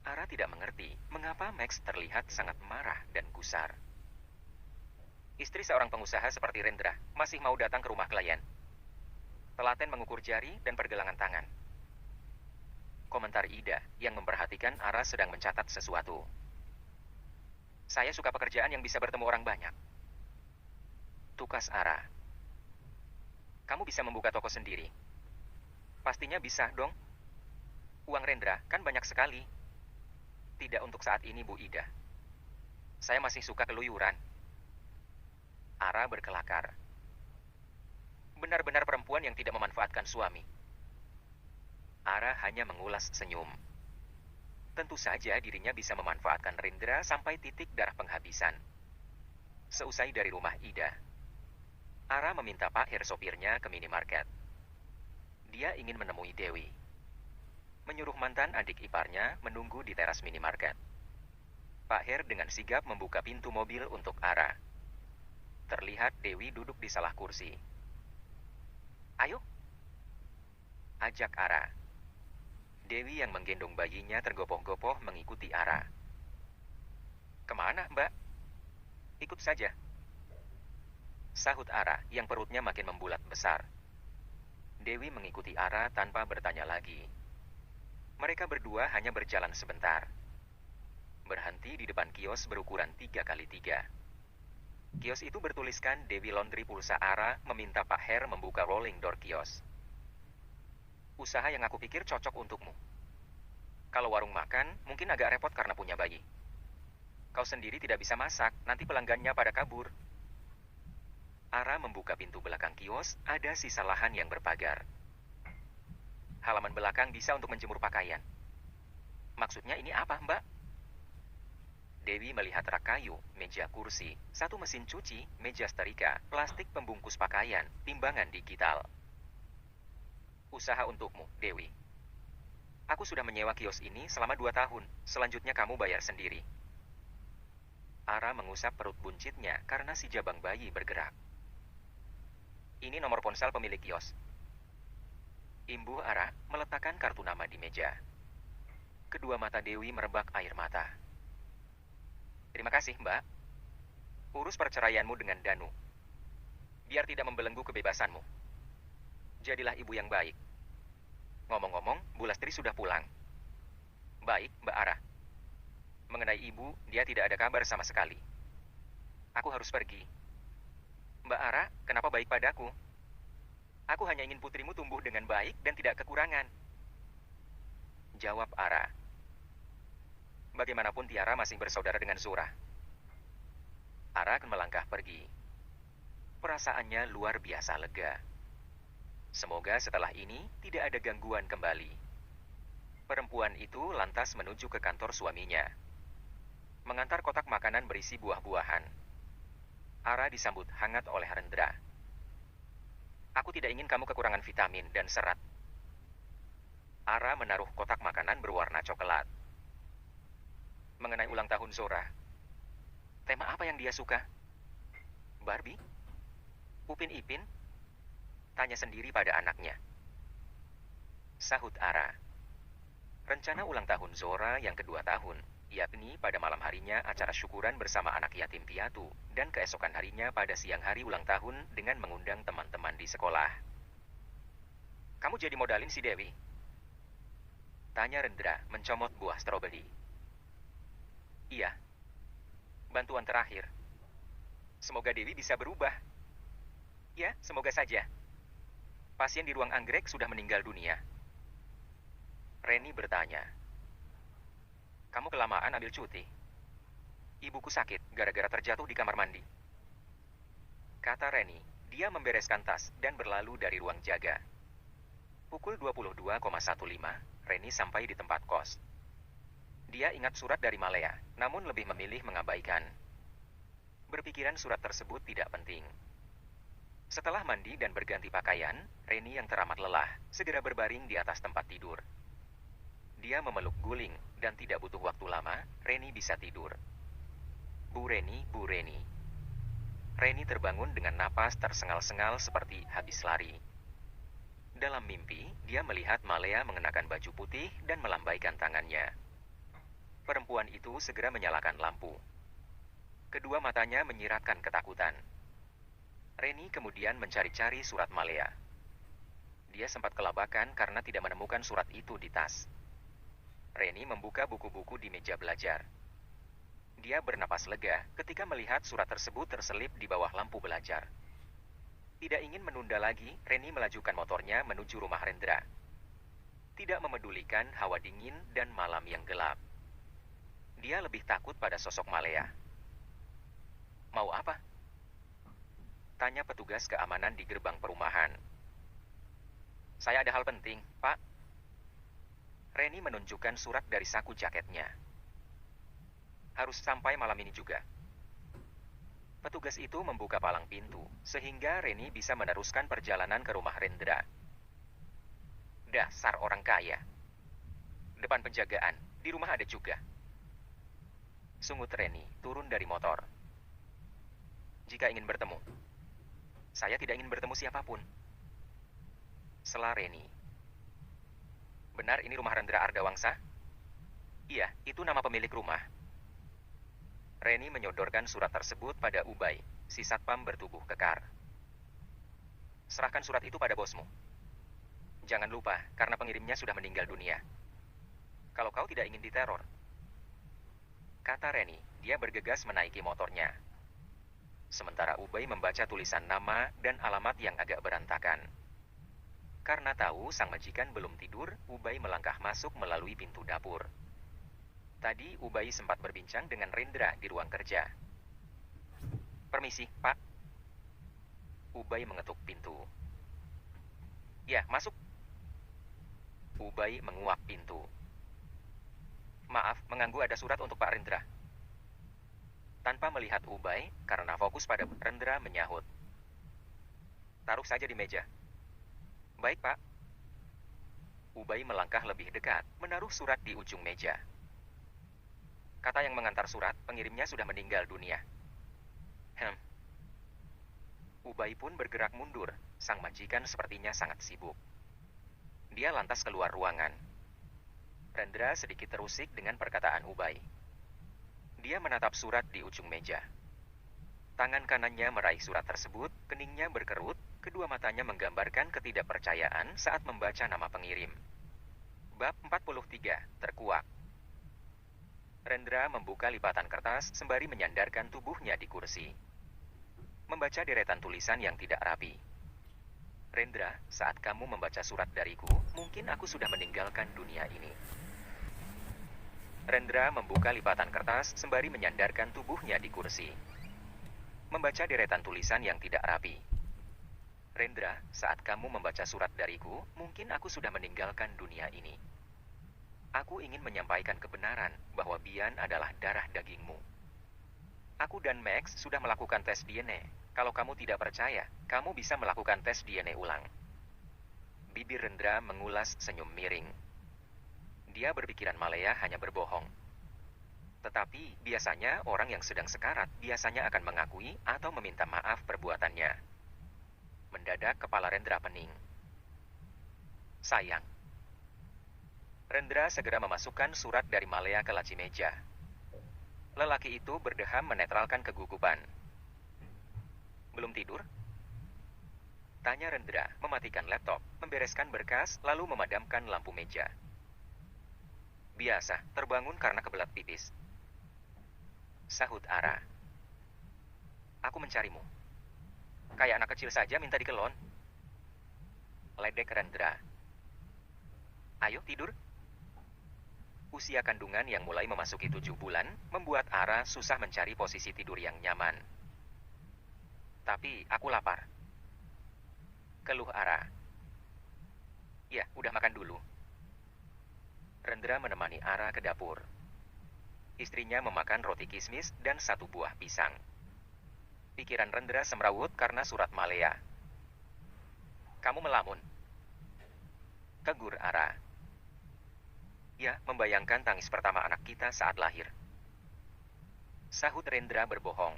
Ara tidak mengerti mengapa Max terlihat sangat marah dan gusar. Istri seorang pengusaha seperti Rendra masih mau datang ke rumah klien. Telaten mengukur jari dan pergelangan tangan. Komentar Ida yang memperhatikan Ara sedang mencatat sesuatu. Saya suka pekerjaan yang bisa bertemu orang banyak. Tukas Ara. Kamu bisa membuka toko sendiri. Pastinya bisa dong. Uang Rendra kan banyak sekali. Tidak untuk saat ini, Bu Ida. Saya masih suka keluyuran. Ara berkelakar. Benar-benar perempuan yang tidak memanfaatkan suami. Ara hanya mengulas senyum. Tentu saja dirinya bisa memanfaatkan Rendra sampai titik darah penghabisan. Seusai dari rumah Ida, Ara meminta Pak Her sopirnya ke minimarket. Dia ingin menemui Dewi. Menyuruh mantan adik iparnya menunggu di teras minimarket. Pak Her dengan sigap membuka pintu mobil untuk Ara. Terlihat Dewi duduk di salah kursi. Ayo, ajak Ara. Dewi yang menggendong bayinya tergopoh-gopoh mengikuti Ara. Kemana, Mbak? Ikut saja. Sahut Ara yang perutnya makin membulat besar. Dewi mengikuti Ara tanpa bertanya lagi. Mereka berdua hanya berjalan sebentar. Berhenti di depan kios berukuran 3x3. Kios itu bertuliskan Dewi Laundry Pulsa Ara meminta Pak Her membuka rolling door kios. Usaha yang aku pikir cocok untukmu. Kalau warung makan, mungkin agak repot karena punya bayi. Kau sendiri tidak bisa masak, nanti pelanggannya pada kabur. Ara membuka pintu belakang kios, ada sisa lahan yang berpagar. Halaman belakang bisa untuk menjemur pakaian. Maksudnya ini apa, Mbak? Dewi melihat rak kayu, meja kursi, satu mesin cuci, meja setrika, plastik pembungkus pakaian, timbangan digital. Usaha untukmu, Dewi. Aku sudah menyewa kios ini selama 2 tahun. Selanjutnya kamu bayar sendiri. Ara mengusap perut buncitnya karena si jabang bayi bergerak. Ini nomor ponsel pemilik kios. Imbuh Ara meletakkan kartu nama di meja. Kedua mata Dewi merebak air mata. Terima kasih, Mbak. Urus perceraianmu dengan Danu. Biar tidak membelenggu kebebasanmu. Jadilah ibu yang baik. Ngomong-ngomong, Bu Lastri sudah pulang. Baik, Mbak Ara. Mengenai ibu, dia tidak ada kabar sama sekali. Aku harus pergi. Mbak Ara, kenapa baik padaku? Aku hanya ingin putrimu tumbuh dengan baik dan tidak kekurangan. Jawab Ara. Bagaimanapun Tiara masih bersaudara dengan Zora. Ara akan melangkah pergi. Perasaannya luar biasa lega. Semoga setelah ini tidak ada gangguan kembali. Perempuan itu lantas menuju ke kantor suaminya. Mengantar kotak makanan berisi buah-buahan. Ara disambut hangat oleh Rendra. Aku tidak ingin kamu kekurangan vitamin dan serat. Ara menaruh kotak makanan berwarna coklat. Mengenai ulang tahun Zora, tema apa yang dia suka? Barbie? Upin Ipin? Tanya sendiri pada anaknya. Sahut Ara. rencana ulang tahun Zora yang kedua tahun, yakni pada malam harinya acara syukuran bersama anak yatim piatu, dan keesokan harinya pada siang hari ulang tahun dengan mengundang teman-teman di sekolah. Kamu jadi modalin si Dewi? Tanya Rendra mencomot buah stroberi. Iya. Bantuan terakhir. Semoga Dewi bisa berubah. Ya, semoga saja. Pasien di ruang anggrek sudah meninggal dunia. Reni bertanya. Kamu kelamaan ambil cuti. Ibuku sakit gara-gara terjatuh di kamar mandi. Kata Reni, dia membereskan tas dan berlalu dari ruang jaga. Pukul 22,15, Reni sampai di tempat kos. Dia ingat surat dari Malea, namun lebih memilih mengabaikan. Berpikiran surat tersebut tidak penting. Setelah mandi dan berganti pakaian, Reni yang teramat lelah, segera berbaring di atas tempat tidur. Dia memeluk guling, dan tidak butuh waktu lama, Reni bisa tidur. Bu Reni, Bu Reni. Reni terbangun dengan napas tersengal-sengal seperti habis lari. Dalam mimpi, dia melihat Malea mengenakan baju putih dan melambaikan tangannya. Perempuan itu segera menyalakan lampu. Kedua matanya menyiratkan ketakutan. Reni kemudian mencari-cari surat Malea. Dia sempat kelabakan karena tidak menemukan surat itu di tas. Reni membuka buku-buku di meja belajar. Dia bernapas lega ketika melihat surat tersebut terselip di bawah lampu belajar. Tidak ingin menunda lagi, Reni melajukan motornya menuju rumah Rendra. Tidak memedulikan hawa dingin dan malam yang gelap. Dia lebih takut pada sosok Malea. Mau apa? Tanya petugas keamanan di gerbang perumahan. Saya ada hal penting, Pak. Reni menunjukkan surat dari saku jaketnya. Harus sampai malam ini juga. Petugas itu membuka palang pintu, sehingga Reni bisa meneruskan perjalanan ke rumah Rendra. Dasar orang kaya. Depan penjagaan, di rumah ada juga. Sungut Reni turun dari motor. Jika ingin bertemu, saya tidak ingin bertemu siapapun. Sela Reni. Benar ini rumah Rendra Ardawangsa? Iya, itu nama pemilik rumah. Reni menyodorkan surat tersebut pada Ubay, si satpam bertubuh kekar. Serahkan surat itu pada bosmu. Jangan lupa, karena pengirimnya sudah meninggal dunia. Kalau kau tidak ingin diteror. Kata Reni, dia bergegas menaiki motornya. Sementara Ubay membaca tulisan nama dan alamat yang agak berantakan. Karena tahu sang majikan belum tidur, Ubay melangkah masuk melalui pintu dapur. Tadi Ubay sempat berbincang dengan Rendra di ruang kerja. Permisi, Pak. Ubay mengetuk pintu. Ya, masuk. Ubay menguak pintu. Maaf, mengganggu, ada surat untuk Pak Rendra. Tanpa melihat Ubay, karena fokus pada Rendra menyahut. Taruh saja di meja. Baik, Pak. Ubay melangkah lebih dekat, menaruh surat di ujung meja. Kata yang mengantar surat, pengirimnya sudah meninggal dunia. Ubay pun bergerak mundur, sang majikan sepertinya sangat sibuk. Dia lantas keluar ruangan. Rendra sedikit terusik dengan perkataan Ubay. Dia menatap surat di ujung meja. Tangan kanannya meraih surat tersebut, keningnya berkerut, kedua matanya menggambarkan ketidakpercayaan saat membaca nama pengirim. Bab 43, terkuak. Rendra membuka lipatan kertas sembari menyandarkan tubuhnya di kursi. Membaca deretan tulisan yang tidak rapi. Rendra, saat kamu membaca surat dariku, mungkin aku sudah meninggalkan dunia ini. Rendra membuka lipatan kertas sembari menyandarkan tubuhnya di kursi. Membaca deretan tulisan yang tidak rapi. Rendra, saat kamu membaca surat dariku, mungkin aku sudah meninggalkan dunia ini. Aku ingin menyampaikan kebenaran bahwa Bian adalah darah dagingmu. Aku dan Max sudah melakukan tes DNA. Kalau kamu tidak percaya, kamu bisa melakukan tes DNA ulang. Bibir Rendra mengulas senyum miring. Dia berpikiran Malea hanya berbohong. Tetapi, biasanya orang yang sedang sekarat biasanya akan mengakui atau meminta maaf perbuatannya. Mendadak kepala Rendra pening. Sayang. Rendra segera memasukkan surat dari Malea ke laci meja. Lelaki itu berdeham menetralkan kegugupan. Belum tidur? Tanya Rendra, mematikan laptop, membereskan berkas, lalu memadamkan lampu meja. Biasa, terbangun karena kebelat pipis. Sahut Ara. Aku mencarimu. Kayak anak kecil saja minta dikelon. Ledek Rendra. Ayo tidur. Usia kandungan yang mulai memasuki 7 bulan membuat Ara susah mencari posisi tidur yang nyaman. Tapi aku lapar. Keluh Ara. Ya, udah makan dulu. Rendra menemani Ara ke dapur. Istrinya memakan roti kismis dan 1 buah pisang. Pikiran Rendra semrawut karena surat Malea. Kamu melamun. Tegur Ara. Ya, membayangkan tangis pertama anak kita saat lahir. Sahut Rendra berbohong.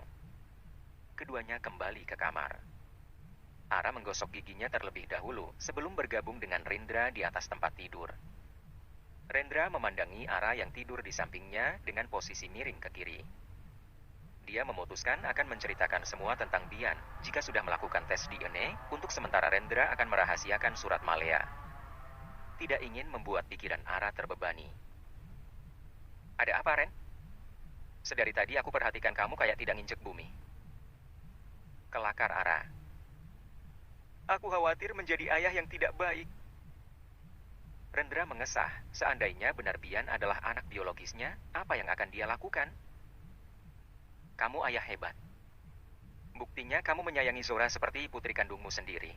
Keduanya kembali ke kamar. Ara menggosok giginya terlebih dahulu sebelum bergabung dengan Rendra di atas tempat tidur. Rendra memandangi Ara yang tidur di sampingnya dengan posisi miring ke kiri. Dia memutuskan akan menceritakan semua tentang Bian jika sudah melakukan tes DNA. Untuk sementara Rendra akan merahasiakan surat Malea. Tidak ingin membuat pikiran Ara terbebani. Ada apa, Ren? Sedari tadi aku perhatikan kamu kayak tidak nginjek bumi. Kelakar Ara. Aku khawatir menjadi ayah yang tidak baik. Rendra mengesah, seandainya benar Bian adalah anak biologisnya, apa yang akan dia lakukan? Kamu ayah hebat. Buktinya kamu menyayangi Zora seperti putri kandungmu sendiri.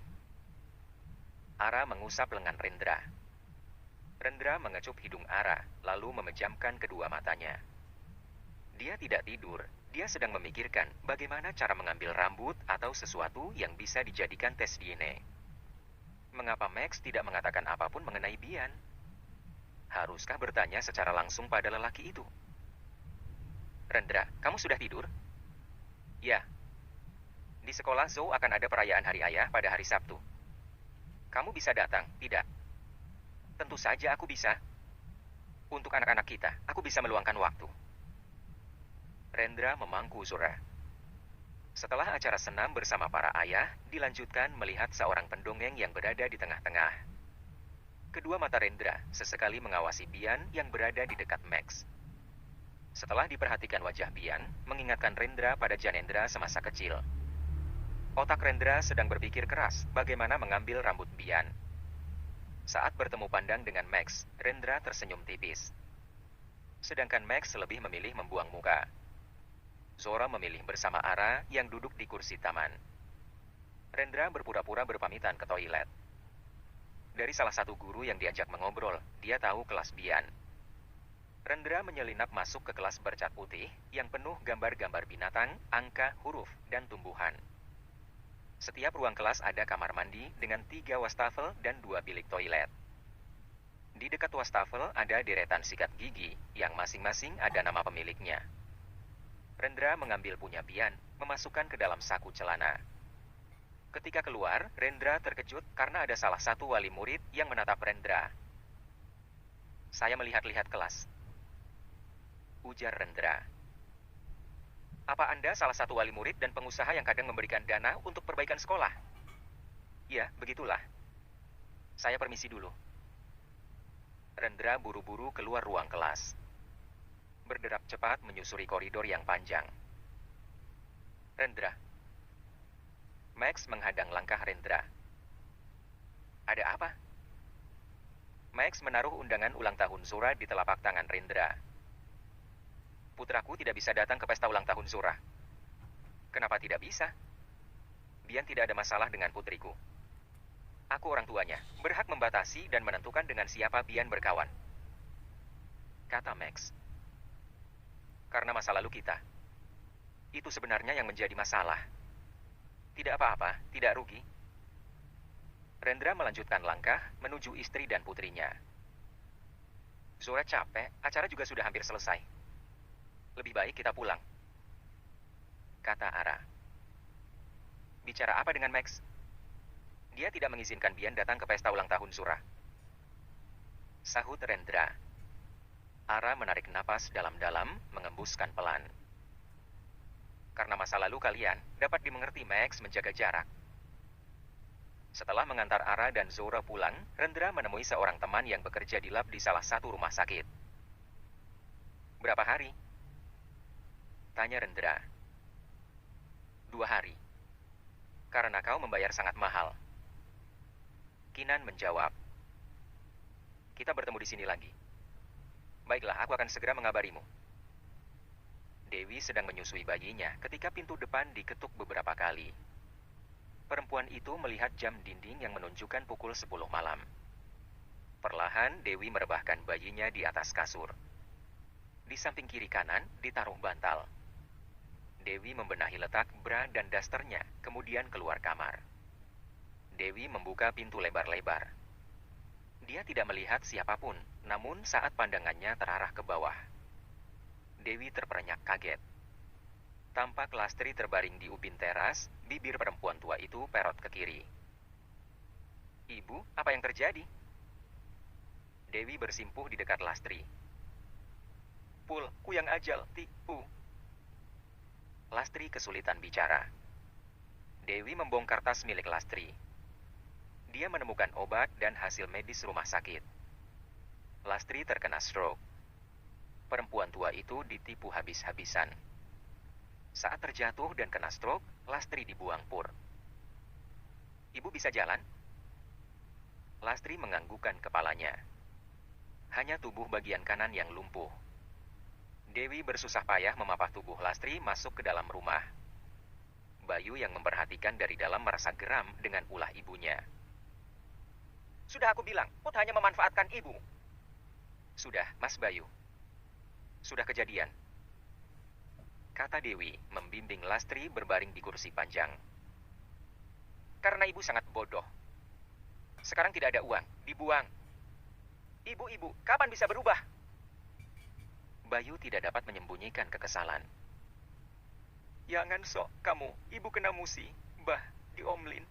Ara mengusap lengan Rendra. Rendra mengecup hidung Ara, lalu memejamkan kedua matanya. Dia tidak tidur, dia sedang memikirkan bagaimana cara mengambil rambut atau sesuatu yang bisa dijadikan tes DNA. Mengapa Max tidak mengatakan apapun mengenai Bian? Haruskah bertanya secara langsung pada lelaki itu? Rendra, kamu sudah tidur? Ya. Di sekolah Zoe akan ada perayaan Hari Ayah pada hari Sabtu. Kamu bisa datang, tidak? Tentu saja aku bisa. Untuk anak-anak kita, aku bisa meluangkan waktu. Rendra memangku Zora. Setelah acara senam bersama para ayah, dilanjutkan melihat seorang pendongeng yang berada di tengah-tengah. Kedua mata Rendra sesekali mengawasi Bian yang berada di dekat Max. Setelah diperhatikan wajah Bian, mengingatkan Rendra pada Janendra semasa kecil. Otak Rendra sedang berpikir keras bagaimana mengambil rambut Bian. Saat bertemu pandang dengan Max, Rendra tersenyum tipis. Sedangkan Max lebih memilih membuang muka. Zora memilih bersama Ara yang duduk di kursi taman. Rendra berpura-pura berpamitan ke toilet. Dari salah satu guru yang diajak mengobrol, dia tahu kelas Bian. Rendra menyelinap masuk ke kelas bercat putih yang penuh gambar-gambar binatang, angka, huruf, dan tumbuhan. Setiap ruang kelas ada kamar mandi dengan 3 wastafel dan 2 bilik toilet. Di dekat wastafel ada deretan sikat gigi yang masing-masing ada nama pemiliknya. Rendra mengambil punya Bian, memasukkan ke dalam saku celana. Ketika keluar, Rendra terkejut karena ada salah satu wali murid yang menatap Rendra. Saya melihat-lihat kelas. Ujar Rendra. Apa Anda salah satu wali murid dan pengusaha yang kadang memberikan dana untuk perbaikan sekolah? Ya, begitulah. Saya permisi dulu. Rendra buru-buru keluar ruang kelas. Berderap cepat menyusuri koridor yang panjang. Rendra. Max menghadang langkah Rendra. Ada apa? Max menaruh undangan ulang tahun Zora di telapak tangan Rendra. Putraku tidak bisa datang ke pesta ulang tahun Zora. Kenapa tidak bisa? Bian tidak ada masalah dengan putriku. Aku orang tuanya, berhak membatasi dan menentukan dengan siapa Bian berkawan. Kata Max. Karena masa lalu kita. Itu sebenarnya yang menjadi masalah. Tidak apa-apa, tidak rugi. Rendra melanjutkan langkah menuju istri dan putrinya. Zora capek, acara juga sudah hampir selesai. Lebih baik kita pulang. Kata Ara. Bicara apa dengan Max? Dia tidak mengizinkan Bian datang ke pesta ulang tahun Zora. Sahut Rendra. Ara menarik napas dalam-dalam, mengembuskan pelan. Karena masa lalu kalian, dapat dimengerti Max menjaga jarak. Setelah mengantar Ara dan Zora pulang, Rendra menemui seorang teman yang bekerja di lab di salah satu rumah sakit. Berapa hari? Tanya Rendra. 2 hari. Karena kau membayar sangat mahal. Kinan menjawab. Kita bertemu di sini lagi. Baiklah, aku akan segera mengabarimu. Dewi sedang menyusui bayinya ketika pintu depan diketuk beberapa kali. Perempuan itu melihat jam dinding yang menunjukkan pukul 10 malam. Perlahan Dewi merebahkan bayinya di atas kasur. Di samping kiri kanan ditaruh bantal. Dewi membenahi letak bra dan dasternya, kemudian keluar kamar. Dewi membuka pintu lebar-lebar. Dia tidak melihat siapapun, namun saat pandangannya terarah ke bawah, Dewi terperenyak kaget. Tampak Lastri terbaring di ubin teras, bibir perempuan tua itu perot ke kiri. Ibu, apa yang terjadi? Dewi bersimpuh di dekat Lastri. Pul, kuyang ajal, tipu. Lastri kesulitan bicara. Dewi membongkar tas milik Lastri. Dia menemukan obat dan hasil medis rumah sakit. Lastri terkena stroke. Perempuan tua itu ditipu habis-habisan. Saat terjatuh dan kena stroke, Lastri dibuang pur. Ibu bisa jalan? Lastri menganggukkan kepalanya. Hanya tubuh bagian kanan yang lumpuh. Dewi bersusah payah memapah tubuh Lastri masuk ke dalam rumah. Bayu yang memperhatikan dari dalam merasa geram dengan ulah ibunya. Sudah aku bilang, Put hanya memanfaatkan ibu. Sudah, Mas Bayu. Sudah kejadian. Kata Dewi, membimbing Lastri berbaring di kursi panjang. Karena ibu sangat bodoh. Sekarang tidak ada uang, dibuang. Ibu, kapan bisa berubah? Bayu tidak dapat menyembunyikan kekesalan. Jangan sok kamu, ibu kena musi, bah, diomlin.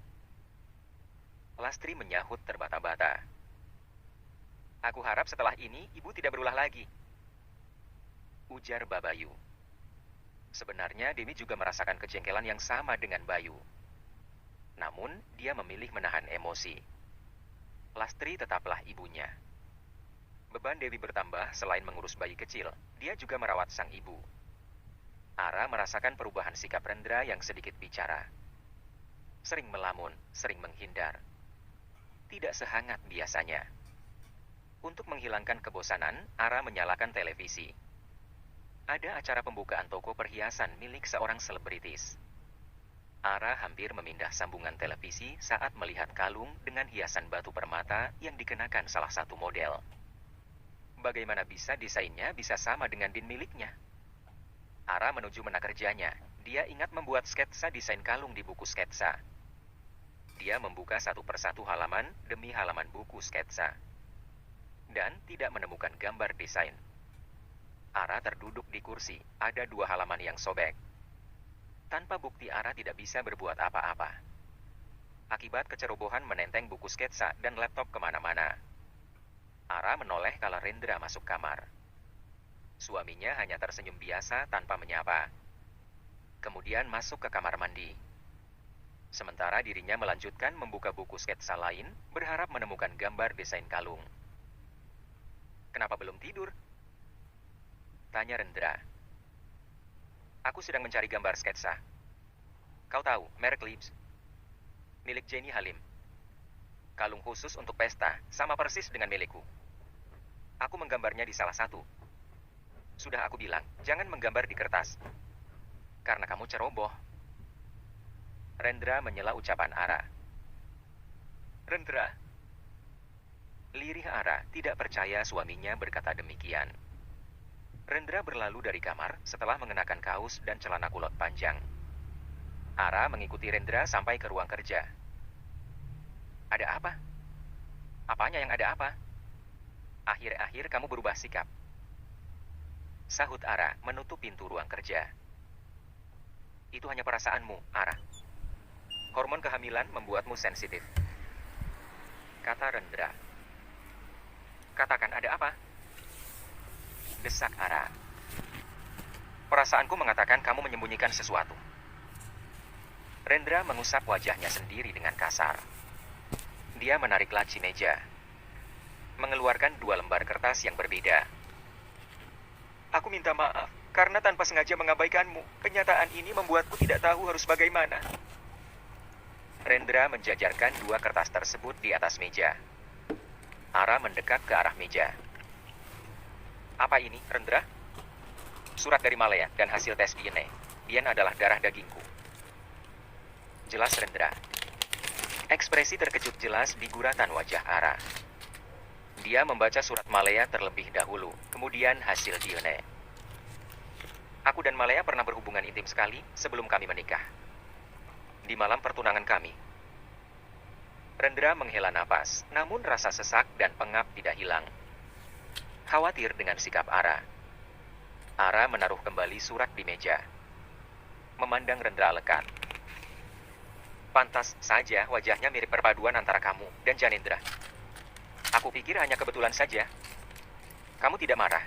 Lastri menyahut terbata-bata. Aku harap setelah ini ibu tidak berulah lagi. Ujar Babayu. Sebenarnya Dewi juga merasakan kejengkelan yang sama dengan Bayu. Namun, dia memilih menahan emosi. Lastri tetaplah ibunya. Beban Dewi bertambah selain mengurus bayi kecil, dia juga merawat sang ibu. Ara merasakan perubahan sikap Rendra yang sedikit bicara. Sering melamun, sering menghindar. Tidak sehangat biasanya. Untuk menghilangkan kebosanan, Ara menyalakan televisi. Ada acara pembukaan toko perhiasan milik seorang selebritis. Ara hampir memindah sambungan televisi saat melihat kalung dengan hiasan batu permata yang dikenakan salah satu model. Bagaimana bisa desainnya bisa sama dengan din miliknya? Ara menuju mena kerjanya. Dia ingat membuat sketsa desain kalung di buku sketsa. Dia membuka satu persatu halaman demi halaman buku sketsa. Dan tidak menemukan gambar desain. Ara terduduk di kursi, ada 2 halaman yang sobek. Tanpa bukti Ara tidak bisa berbuat apa-apa. Akibat kecerobohan menenteng buku sketsa dan laptop kemana-mana. Ara menoleh kala Rendra masuk kamar. Suaminya hanya tersenyum biasa tanpa menyapa. Kemudian masuk ke kamar mandi. Sementara dirinya melanjutkan membuka buku sketsa lain, berharap menemukan gambar desain kalung. Kenapa belum tidur? Tanya Rendra. Aku sedang mencari gambar sketsa. Kau tahu, merek Lips. Milik Jenny Halim. Kalung khusus untuk pesta, sama persis dengan milikku. Aku menggambarnya di salah satu. Sudah aku bilang, jangan menggambar di kertas. Karena kamu ceroboh. Rendra menyela ucapan Ara. Rendra. Lirih Ara tidak percaya suaminya berkata demikian. Rendra berlalu dari kamar setelah mengenakan kaos dan celana kulot panjang. Ara mengikuti Rendra sampai ke ruang kerja. Ada apa? Apanya yang ada apa? Akhir-akhir kamu berubah sikap. Sahut Ara menutup pintu ruang kerja. Itu hanya perasaanmu, Ara. Hormon kehamilan membuatmu sensitif. Kata Rendra. Katakan ada apa? Desak Ara. Perasaanku mengatakan kamu menyembunyikan sesuatu. Rendra mengusap wajahnya sendiri dengan kasar. Dia menarik laci meja, mengeluarkan 2 lembar kertas yang berbeda. Aku minta maaf, karena tanpa sengaja mengabaikanmu. Kenyataan ini membuatku tidak tahu harus bagaimana. Rendra menjajarkan 2 kertas tersebut di atas meja. Ara mendekat ke arah meja. Apa ini, Rendra? Surat dari Malaya dan hasil tes DNA. Dian adalah darah dagingku. Jelas, Rendra. Ekspresi terkejut jelas di guratan wajah Ara. Dia membaca surat Malaya terlebih dahulu, kemudian hasil DNA. Aku dan Malaya pernah berhubungan intim sekali sebelum kami menikah. Di malam pertunangan kami. Rendra menghela napas, namun rasa sesak dan pengap tidak hilang. Khawatir dengan sikap Ara. Ara menaruh kembali surat di meja. Memandang Rendra lekat. Pantas saja wajahnya mirip perpaduan antara kamu dan Janendra. Aku pikir hanya kebetulan saja. Kamu tidak marah?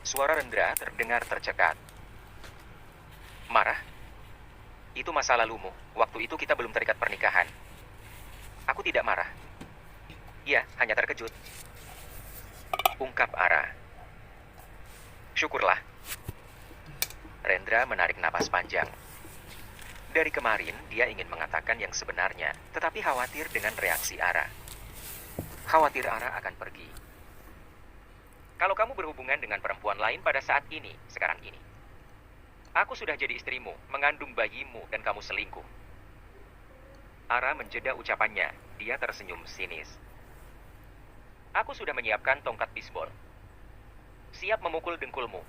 Suara Rendra terdengar tercekat. Marah? Itu masa lalumu. Waktu itu kita belum terikat pernikahan. Aku tidak marah. Iya, hanya terkejut. Ungkap Ara. Syukurlah. Rendra menarik napas panjang. Dari kemarin, dia ingin mengatakan yang sebenarnya, tetapi khawatir dengan reaksi Ara. Khawatir Ara akan pergi. Kalau kamu berhubungan dengan perempuan lain pada saat ini, sekarang ini. Aku sudah jadi istrimu, mengandung bayimu, dan kamu selingkuh. Ara menjeda ucapannya. Dia tersenyum sinis. Aku sudah menyiapkan tongkat bisbol. Siap memukul dengkulmu,